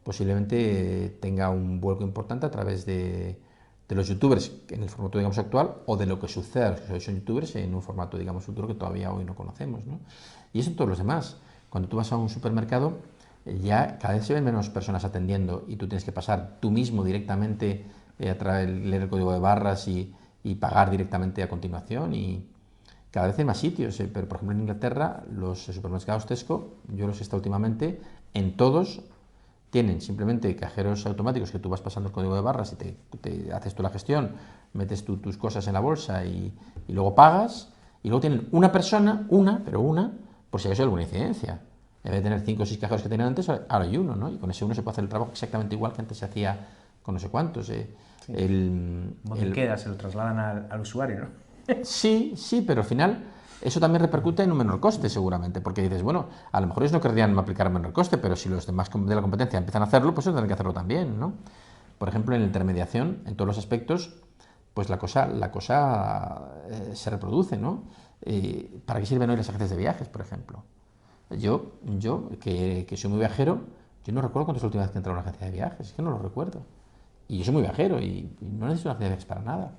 posiblemente tenga un vuelco importante a través de los youtubers en el formato, digamos, actual, o de lo que suceda a los que son youtubers en un formato, digamos, futuro que todavía hoy no conocemos, ¿no? Y eso en todos los demás. Cuando tú vas a un supermercado, ya cada vez se ven menos personas atendiendo y tú tienes que pasar tú mismo directamente a través de leer el código de barras y pagar directamente a continuación, y cada vez hay más sitios, pero por ejemplo en Inglaterra los supermercados Tesco, yo los he estado últimamente, en todos tienen simplemente cajeros automáticos que tú vas pasando el código de barras y te haces tú la gestión, metes tú tus cosas en la bolsa y luego pagas, y luego tienen una persona, por si acaso hay alguna incidencia. En vez de tener 5 o 6 cajeros que tenían antes, ahora hay uno, ¿no? Y con ese uno se puede hacer el trabajo exactamente igual que antes se hacía con no sé cuántos. Sí. Queda, se lo trasladan al usuario, ¿no? Sí, pero al final eso también repercute en un menor coste seguramente, porque dices, bueno, a lo mejor ellos no querrían aplicar un menor coste, pero si los demás de la competencia empiezan a hacerlo, pues ellos tendrán que hacerlo también, ¿no? Por ejemplo, en la intermediación, en todos los aspectos, pues la cosa se reproduce, ¿no? ¿Para qué sirven hoy las agencias de viajes, por ejemplo? Yo que soy muy viajero, yo no recuerdo cuándo es la última vez que entré a una agencia de viajes, es que no lo recuerdo. Y yo soy muy viajero y no necesito una agencia de viajes para nada.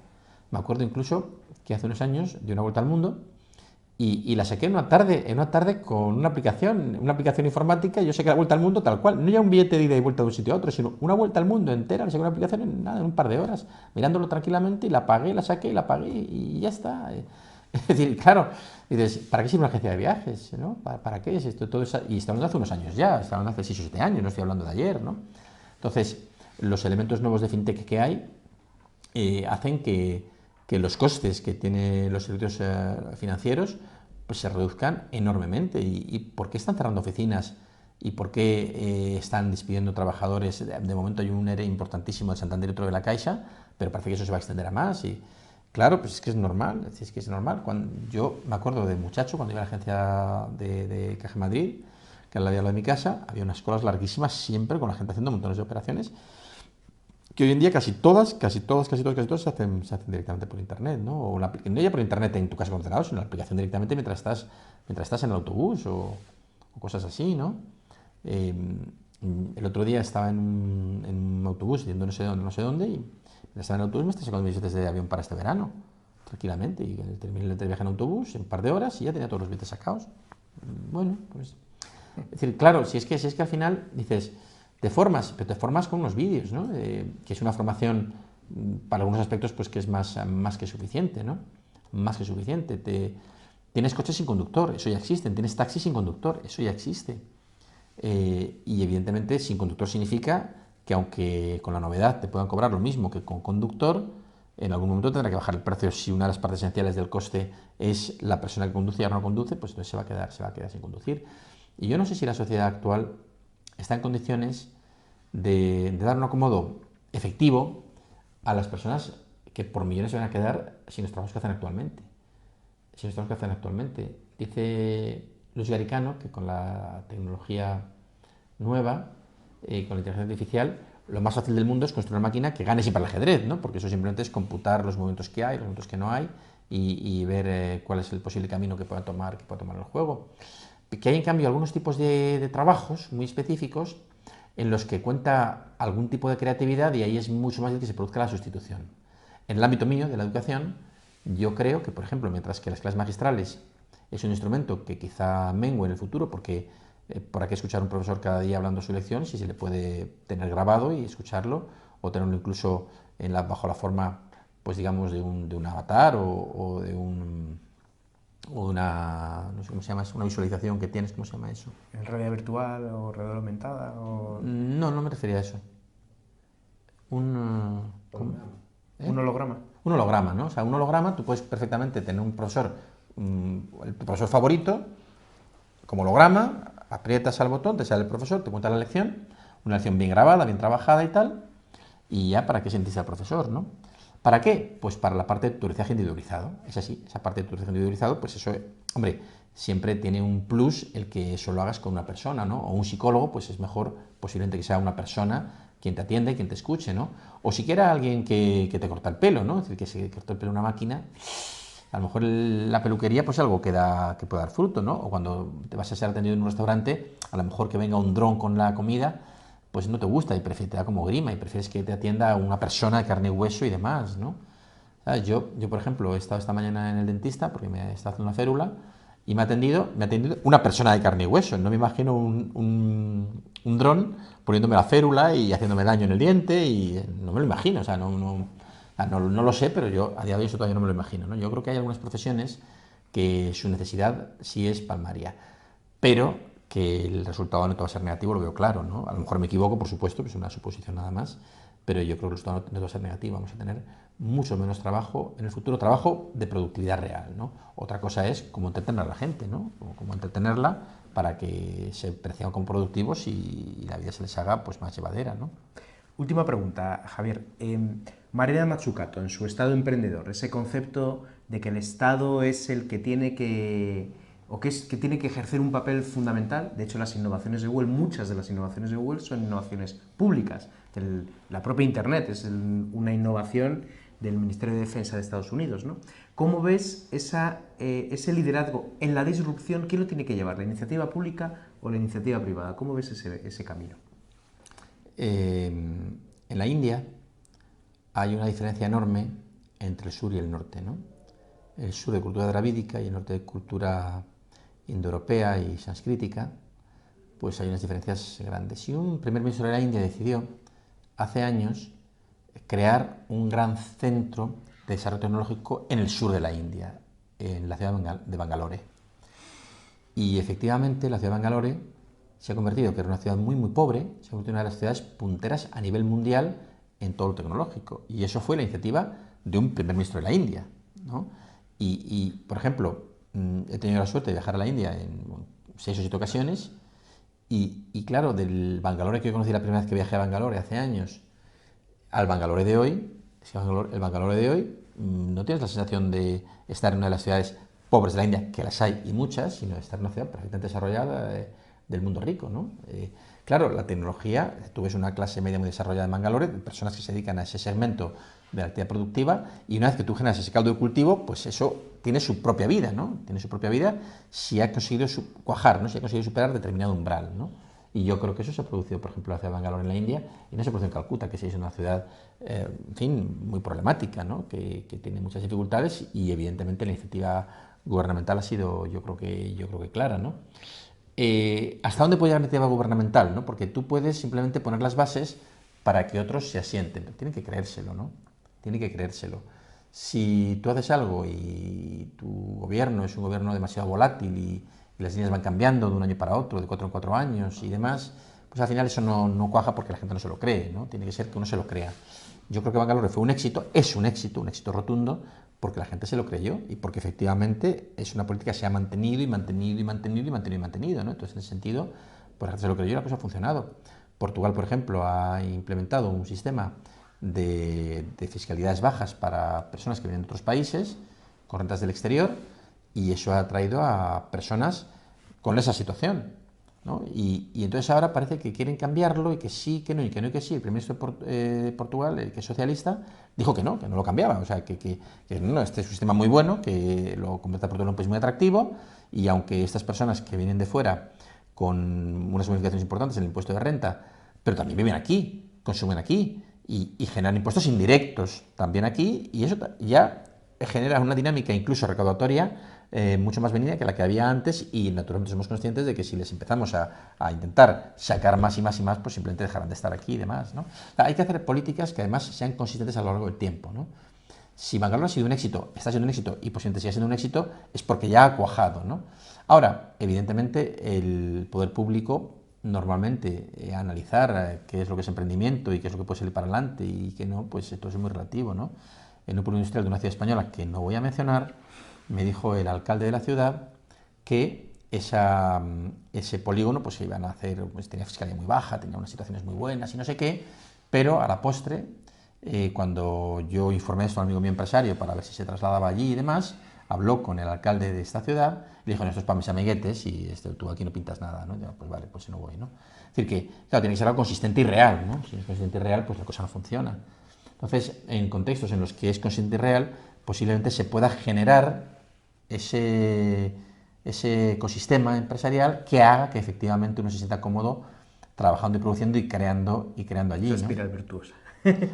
Me acuerdo incluso que hace unos años di una vuelta al mundo y la saqué en una tarde con una aplicación informática. Yo saqué la vuelta al mundo tal cual, no ya un billete de ida y vuelta de un sitio a otro, sino una vuelta al mundo entera. La saqué una aplicación en un par de horas, mirándolo tranquilamente, y la pagué, la saqué, la pagué y ya está. Es decir, claro, dices, ¿para qué sirve una agencia de viajes, ¿no? ¿Para qué es esto? Todo eso? Y estamos hablando hace unos años ya, estamos hablando hace 6 o 7 años, no estoy hablando de ayer, ¿no? Entonces, los elementos nuevos de fintech que hay hacen que los costes que tienen los servicios financieros pues se reduzcan enormemente. ¿Y por qué están cerrando oficinas? ¿Y por qué están despidiendo trabajadores? De momento hay un ERE importantísimo de Santander y otro de la Caixa, pero parece que eso se va a extender a más. Y claro, pues es que es normal. Yo me acuerdo de muchacho, cuando iba a la agencia de Caja Madrid, que era la de mi casa, había unas colas larguísimas siempre con la gente haciendo montones de operaciones, que hoy en día casi todas se hacen directamente por internet, ¿no? O no ya por internet en tu casa con ordenador, sino la aplicación directamente mientras estás en el autobús o cosas así, ¿no? El otro día estaba en un autobús yendo no sé dónde, y estaba en el autobús, me estaba sacando billetes de avión para este verano, tranquilamente, y terminé el viaje en autobús en un par de horas y ya tenía todos los billetes sacados. Bueno, pues... Es decir, claro, si es que al final dices... Te formas con unos vídeos, ¿no? Que es una formación para algunos aspectos pues que es más que suficiente, ¿no? Más que suficiente. Tienes coches sin conductor, eso ya existe. Tienes taxis sin conductor, eso ya existe. Y evidentemente sin conductor significa que aunque con la novedad te puedan cobrar lo mismo que con conductor, en algún momento tendrá que bajar el precio. Si una de las partes esenciales del coste es la persona que conduce y ahora no conduce, pues entonces se va a quedar sin conducir. Y yo no sé si la sociedad actual está en condiciones de dar un acomodo efectivo a las personas que por millones se van a quedar sin los trabajos que hacen actualmente. Dice Luis Garicano que con la tecnología nueva, con la inteligencia artificial, lo más fácil del mundo es construir una máquina que gane siempre al ajedrez, ¿no? Porque eso simplemente es computar los movimientos que hay, los movimientos que no hay, y ver cuál es el posible camino que pueda tomar el juego. Que hay, en cambio, algunos tipos de trabajos muy específicos en los que cuenta algún tipo de creatividad y ahí es mucho más difícil que se produzca la sustitución. En el ámbito mío, de la educación, yo creo que, por ejemplo, mientras que las clases magistrales es un instrumento que quizá mengue en el futuro, porque ¿para qué escuchar a un profesor cada día hablando su lección si se le puede tener grabado y escucharlo, o tenerlo incluso bajo la forma, pues digamos, de un avatar o de una, no sé cómo se llama, una visualización que tienes, ¿cómo se llama eso? ¿En realidad virtual o realidad aumentada? O... No, no me refería a eso. Un holograma. Un holograma, ¿no? O sea, un holograma, tú puedes perfectamente tener un profesor, el profesor favorito, como holograma, aprietas al botón, te sale el profesor, te cuenta la lección, una lección bien grabada, bien trabajada y tal, y ya para qué sentiste al profesor, ¿no? ¿Para qué? Pues para la parte de tutorizaje individualizado. Es así, esa parte de tutorizaje individualizado, pues eso, hombre, siempre tiene un plus el que eso lo hagas con una persona, ¿no? O un psicólogo, pues es mejor posiblemente que sea una persona quien te atiende, quien te escuche, ¿no? O siquiera alguien que te corta el pelo, ¿no? Es decir, que se corta el pelo una máquina, a lo mejor la peluquería, pues algo que puede dar fruto, ¿no? O cuando te vas a ser atendido en un restaurante, a lo mejor que venga un dron con la comida, pues no te gusta y te da como grima y prefieres que te atienda una persona de carne y hueso y demás, ¿no? ¿Sabes? Yo, por ejemplo, he estado esta mañana en el dentista porque me está haciendo una férula y me ha atendido una persona de carne y hueso. No me imagino un dron poniéndome la férula y haciéndome daño en el diente y no me lo imagino, o sea, no lo sé, pero yo a día de hoy eso todavía no me lo imagino, ¿no? Yo creo que hay algunas profesiones que su necesidad sí es palmaria, pero que el resultado no va a ser negativo, lo veo claro, ¿no? A lo mejor me equivoco, por supuesto, que es una suposición nada más, pero yo creo que el resultado no va a ser negativo, vamos a tener mucho menos trabajo en el futuro, trabajo de productividad real, ¿no? Otra cosa es cómo entretener a la gente, ¿no? Cómo entretenerla para que se perciban como productivos y la vida se les haga pues más llevadera, ¿no? Última pregunta, Javier. Mariana Mazzucato, en su Estado emprendedor, ese concepto de que el Estado es el que tiene que tiene que ejercer un papel fundamental. De hecho, las innovaciones de Google, muchas de las innovaciones de Google son innovaciones públicas. La propia Internet es una innovación del Ministerio de Defensa de Estados Unidos, ¿no? ¿Cómo ves ese liderazgo en la disrupción? ¿Quién lo tiene que llevar, la iniciativa pública o la iniciativa privada? ¿Cómo ves ese camino? En la India hay una diferencia enorme entre el sur y el norte, ¿no? El sur de cultura dravídica y el norte de cultura indoeuropea y sanscrítica, pues hay unas diferencias grandes. Y un primer ministro de la India decidió hace años crear un gran centro de desarrollo tecnológico en el sur de la India, en la ciudad de Bangalore. Y efectivamente la ciudad de Bangalore se ha convertido, que era una ciudad muy pobre, se ha convertido en una de las ciudades punteras a nivel mundial en todo lo tecnológico. Y eso fue la iniciativa de un primer ministro de la India, ¿no? Por ejemplo, he tenido la suerte de viajar a la India en 6 o 7 ocasiones y claro, del Bangalore que yo conocí la primera vez que viajé a Bangalore hace años al Bangalore de hoy, el Bangalore de hoy no tienes la sensación de estar en una de las ciudades pobres de la India, que las hay y muchas, sino de estar en una ciudad perfectamente desarrollada del mundo rico, ¿no? Claro, la tecnología, tú ves una clase media muy desarrollada en Bangalore, de personas que se dedican a ese segmento de la actividad productiva, y una vez que tú generas ese caldo de cultivo, pues eso tiene su propia vida, ¿no? Tiene su propia vida si ha conseguido cuajar, ¿no? Si ha conseguido superar determinado umbral, ¿no? Y yo creo que eso se ha producido, por ejemplo, en la ciudad de Bangalore en la India, y no se produce en Calcuta, que sí es una ciudad, en fin, muy problemática, ¿no? Que tiene muchas dificultades y evidentemente la iniciativa gubernamental ha sido, yo creo que clara, ¿no? ¿Hasta dónde puede llegar la iniciativa gubernamental? ¿No? Porque tú puedes simplemente poner las bases para que otros se asienten, pero tienen que creérselo, ¿no? Tienen que creérselo. Si tú haces algo y tu gobierno es un gobierno demasiado volátil y las líneas van cambiando de un año para otro, de 4 en 4 años y demás, pues al final eso no cuaja porque la gente no se lo cree, ¿no? Tiene que ser que uno se lo crea. Yo creo que Bangalore fue un éxito, es un éxito rotundo, porque la gente se lo creyó y porque efectivamente es una política que se ha mantenido y mantenido y mantenido y mantenido y mantenido, ¿no? Entonces, en ese sentido, pues la gente se lo creyó y la cosa ha funcionado. Portugal, por ejemplo, ha implementado un sistema de fiscalidades bajas para personas que vienen de otros países, con rentas del exterior, y eso ha traído a personas con esa situación. ¿no? Y entonces ahora parece que quieren cambiarlo y que sí, que no, y que no, y que sí. El primer ministro de Portugal, el que es socialista, dijo que no lo cambiaba. O sea, que no, este es un sistema muy bueno, que lo convierte a Portugal en un país muy atractivo, y aunque estas personas que vienen de fuera con unas bonificaciones importantes en el impuesto de renta, pero también viven aquí, consumen aquí, y generan impuestos indirectos también aquí, y eso ya genera una dinámica incluso recaudatoria mucho más venida que la que había antes, y naturalmente somos conscientes de que si les empezamos a intentar sacar más y más y más, pues simplemente dejarán de estar aquí y demás, ¿no? O sea, hay que hacer políticas que además sean consistentes a lo largo del tiempo, ¿no? Si Bangalore ha sido un éxito, está siendo un éxito y posiblemente siga siendo un éxito, es porque ya ha cuajado, ¿no? Ahora, evidentemente, el poder público normalmente analizar qué es lo que es emprendimiento y qué es lo que puede salir para adelante y qué no, pues esto es muy relativo, ¿no? En un polígono industrial de una ciudad española que no voy a mencionar, me dijo el alcalde de la ciudad que ese polígono pues iban a hacer, pues tenía fiscalía muy baja, tenía unas situaciones muy buenas y no sé qué, pero a la postre, cuando yo informé esto a un amigo mío empresario para ver si se trasladaba allí y demás, habló con el alcalde de esta ciudad y le dijo, no, esto es para mis amiguetes y tú aquí no pintas nada, ¿no? Yo, pues vale, pues no voy, ¿no? Es decir que, claro, tiene que ser algo consistente y real, ¿no? Si es consistente y real, pues la cosa no funciona. Entonces, en contextos en los que es consistente y real, posiblemente se pueda generar ese ecosistema empresarial que haga que efectivamente uno se sienta cómodo trabajando y produciendo y creando allí. Es espiral virtuosa.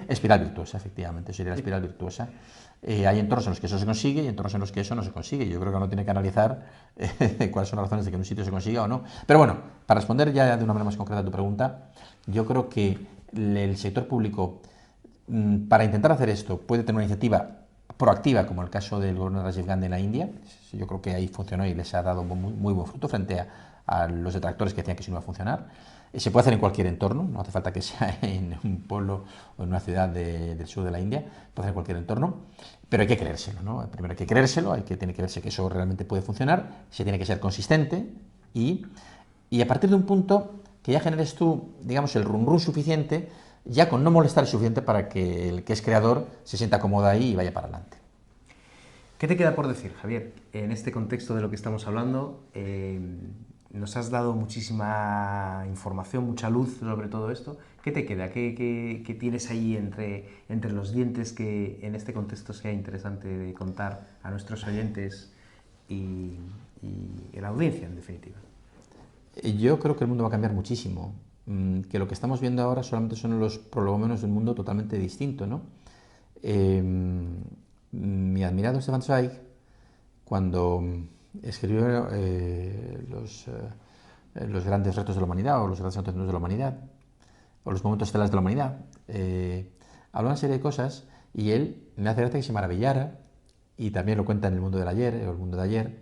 Espiral virtuosa, efectivamente, sería la espiral virtuosa. Hay entornos en los que eso se consigue y entornos en los que eso no se consigue. Yo creo que uno tiene que analizar cuáles son las razones de que en un sitio se consiga o no. Pero bueno, para responder ya de una manera más concreta a tu pregunta, yo creo que el sector público, para intentar hacer esto, puede tener una iniciativa proactiva, como el caso del gobierno de Rajiv Gandhi en la India. Yo creo que ahí funcionó y les ha dado muy buen fruto frente a los detractores que decían que eso no iba a funcionar. Se puede hacer en cualquier entorno, no hace falta que sea en un pueblo o en una ciudad del sur de la India, puede hacer en cualquier entorno, pero hay que creérselo, ¿no? Primero hay que creérselo, tiene que verse que eso realmente puede funcionar, se tiene que ser consistente y a partir de un punto que ya generes tú, digamos, el run suficiente, ya con no molestar es suficiente para que el que es creador se sienta cómodo ahí y vaya para adelante. ¿Qué te queda por decir, Javier? En este contexto de lo que estamos hablando, nos has dado muchísima información, mucha luz sobre todo esto. ¿Qué te queda? ¿Qué tienes ahí entre los dientes que en este contexto sea interesante de contar a nuestros oyentes y a la audiencia, en definitiva? Yo creo que el mundo va a cambiar muchísimo, que lo que estamos viendo ahora solamente son los prolegómenos de un mundo totalmente distinto, ¿no? Mi admirado Stefan Zweig, cuando escribió los grandes retos de la humanidad o los grandes acontecimientos de la humanidad o los momentos estelares de la humanidad, habló una serie de cosas y él me hace gracia que se maravillara, y también lo cuenta en el mundo del ayer o el mundo de ayer,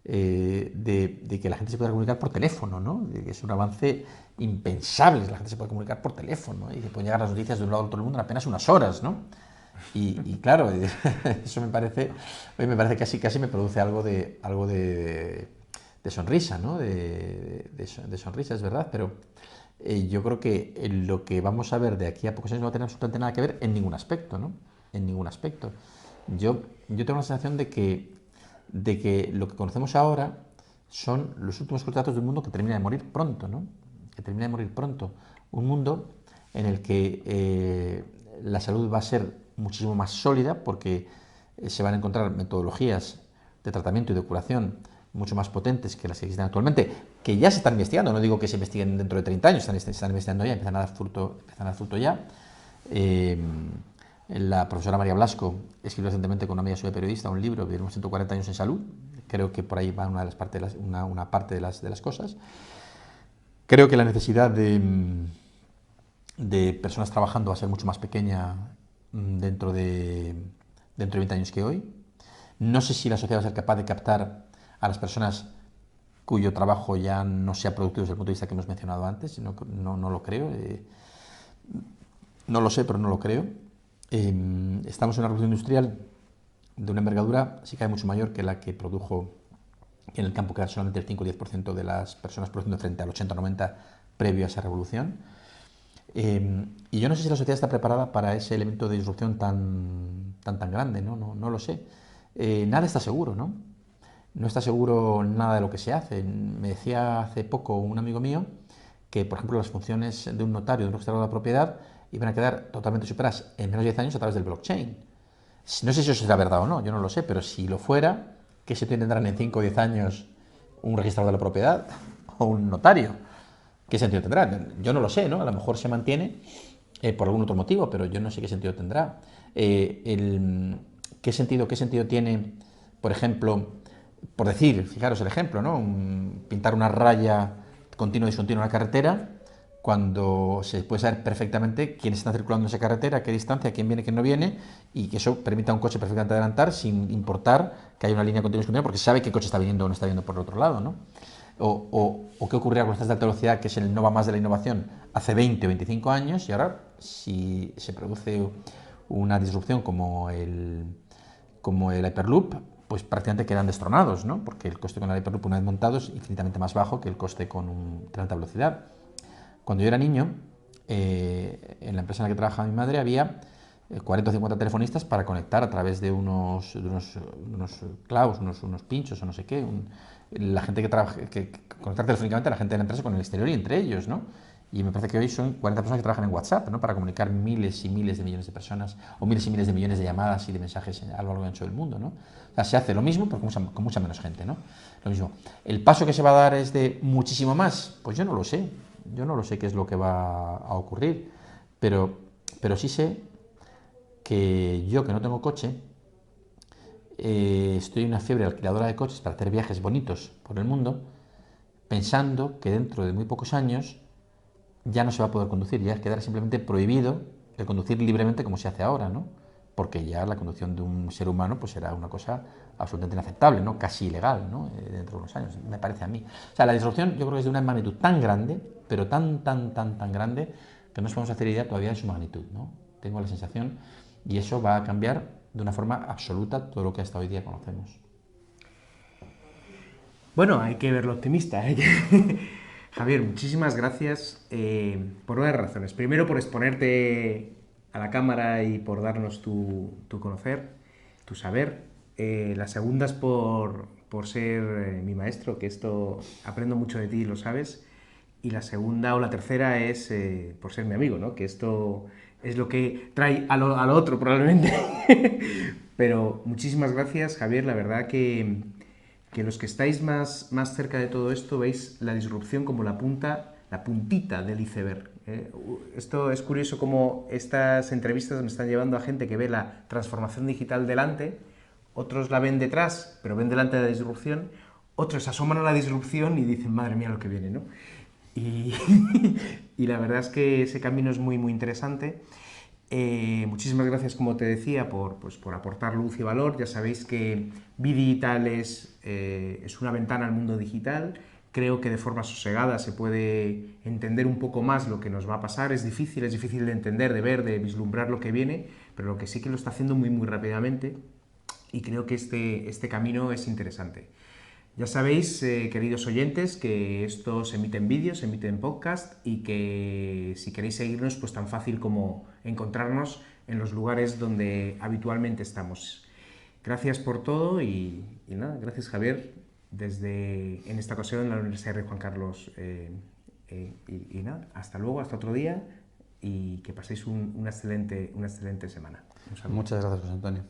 de que la gente se pueda comunicar por teléfono, ¿no? De que es un avance impensable, la gente se puede comunicar por teléfono, ¿no? Y que pueden llegar las noticias de un lado a otro del mundo en apenas unas horas, ¿no? Y claro, eso me parece casi me produce algo de sonrisa, ¿no? De sonrisa, es verdad, pero yo creo que lo que vamos a ver de aquí a pocos años no va a tener absolutamente nada que ver en ningún aspecto, ¿no? En ningún aspecto. Yo tengo la sensación de que lo que conocemos ahora son los últimos contratos de un mundo que termina de morir pronto, ¿no? Que termina de morir pronto. Un mundo en el que la salud va a ser muchísimo más sólida porque se van a encontrar metodologías de tratamiento y de curación mucho más potentes que las que existen actualmente, que ya se están investigando, no digo que se investiguen dentro de 30 años, están investigando ya, empiezan a dar fruto ya. La profesora María Blasco escribió recientemente con una amiga suya periodista un libro, Vivimos 140 años en salud. Creo que por ahí va una parte de las cosas. Creo que la necesidad de personas trabajando va a ser mucho más pequeña dentro de 20 años que hoy. No sé si la sociedad va a ser capaz de captar a las personas cuyo trabajo ya no sea productivo desde el punto de vista que hemos mencionado antes. No lo creo. No lo sé, pero no lo creo. Estamos en una revolución industrial de una envergadura, sí que hay mucho mayor que la que produjo en el campo, que era solamente el 5 o 10% de las personas produciendo frente al 80-90% previo a esa revolución. Y yo no sé si la sociedad está preparada para ese elemento de disrupción tan grande, ¿no? No lo sé. Nada está seguro, ¿no? no está seguro nada de lo que se hace. Me decía hace poco un amigo mío que, por ejemplo, las funciones de un notario, de un registrador de la propiedad, iban a quedar totalmente superadas en menos de 10 años a través del blockchain. No sé si eso será verdad o no, yo no lo sé, pero si lo fuera, ¿qué se tendrán en 5 o 10 años un registrador de la propiedad o un notario? ¿Qué sentido tendrá? Yo no lo sé, ¿no? A lo mejor se mantiene por algún otro motivo, pero yo no sé qué sentido tendrá. ¿Qué sentido tiene, por ejemplo, por decir, fijaros el ejemplo, ¿no? Pintar una raya continua y discontinua en una carretera cuando se puede saber perfectamente quién está circulando en esa carretera, a qué distancia, quién viene, quién no viene, y que eso permita a un coche perfectamente adelantar sin importar que haya una línea continua y discontinua, porque sabe qué coche está viniendo o no está viniendo por el otro lado, ¿no? O qué ocurría con estas de alta velocidad, que es el no va más de la innovación, hace 20 o 25 años, y ahora, si se produce una disrupción como el Hyperloop, pues prácticamente quedan destronados, ¿no? Porque el coste con el Hyperloop, una vez montado, es infinitamente más bajo que el coste con un tren de alta velocidad. Cuando yo era niño, en la empresa en la que trabajaba mi madre, había 40 o 50 telefonistas para conectar a través de unos clavos, unos pinchos o no sé qué, la gente que conectar telefónicamente a la gente de la empresa con el exterior y entre ellos, ¿no? Y me parece que hoy son 40 personas que trabajan en WhatsApp, ¿no? Para comunicar miles y miles de millones de personas, o miles y miles de millones de llamadas y de mensajes a lo largo y ancho del mundo, ¿no? O sea, se hace lo mismo, pero con mucha menos gente, ¿no? Lo mismo. ¿El paso que se va a dar es de muchísimo más? Pues yo no lo sé. Yo no lo sé qué es lo que va a ocurrir, pero sí sé que yo, que no tengo coche, estoy en una fiebre alquiladora de coches para hacer viajes bonitos por el mundo, pensando que dentro de muy pocos años ya no se va a poder conducir, ya quedará simplemente prohibido el conducir libremente como se hace ahora, ¿no? Porque ya la conducción de un ser humano pues será una cosa absolutamente inaceptable, ¿no? Casi ilegal, ¿no? Dentro de unos años, me parece a mí. O sea, la disrupción yo creo que es de una magnitud tan grande, pero tan grande, que no nos podemos hacer idea todavía de su magnitud, ¿no? Tengo la sensación, y eso va a cambiar de una forma absoluta todo lo que hasta hoy día conocemos. Bueno, hay que verlo optimista. Javier, muchísimas gracias por varias razones. Primero, por exponerte a la cámara y por darnos tu conocer, tu saber. La segunda es por ser mi maestro, que esto aprendo mucho de ti y lo sabes. Y la segunda o la tercera es por ser mi amigo, ¿no? Que esto es lo que trae a lo otro probablemente. Pero muchísimas gracias, Javier. La verdad que los que estáis más cerca de todo esto veis la disrupción como la puntita del iceberg. Esto es curioso como estas entrevistas me están llevando a gente que ve la transformación digital delante, otros la ven detrás, pero ven delante de la disrupción, otros asoman a la disrupción y dicen, madre mía, lo que viene, ¿no? Y, y la verdad es que ese camino es muy interesante. Muchísimas gracias, como te decía, por aportar luz y valor. Ya sabéis que Bidigital es una ventana al mundo digital. Creo que de forma sosegada se puede entender un poco más lo que nos va a pasar. Es difícil de entender, de ver, de vislumbrar lo que viene, pero lo que sí que lo está haciendo muy rápidamente, y creo que este camino es interesante. Ya sabéis, queridos oyentes, que esto se emite en vídeo, se emite en podcast, y que si queréis seguirnos, pues tan fácil como encontrarnos en los lugares donde habitualmente estamos. Gracias por todo y nada, gracias, Javier, en esta ocasión en la Universidad Rey Juan Carlos. Y nada, hasta luego, hasta otro día, y que paséis una excelente semana. Muchas gracias, José Antonio.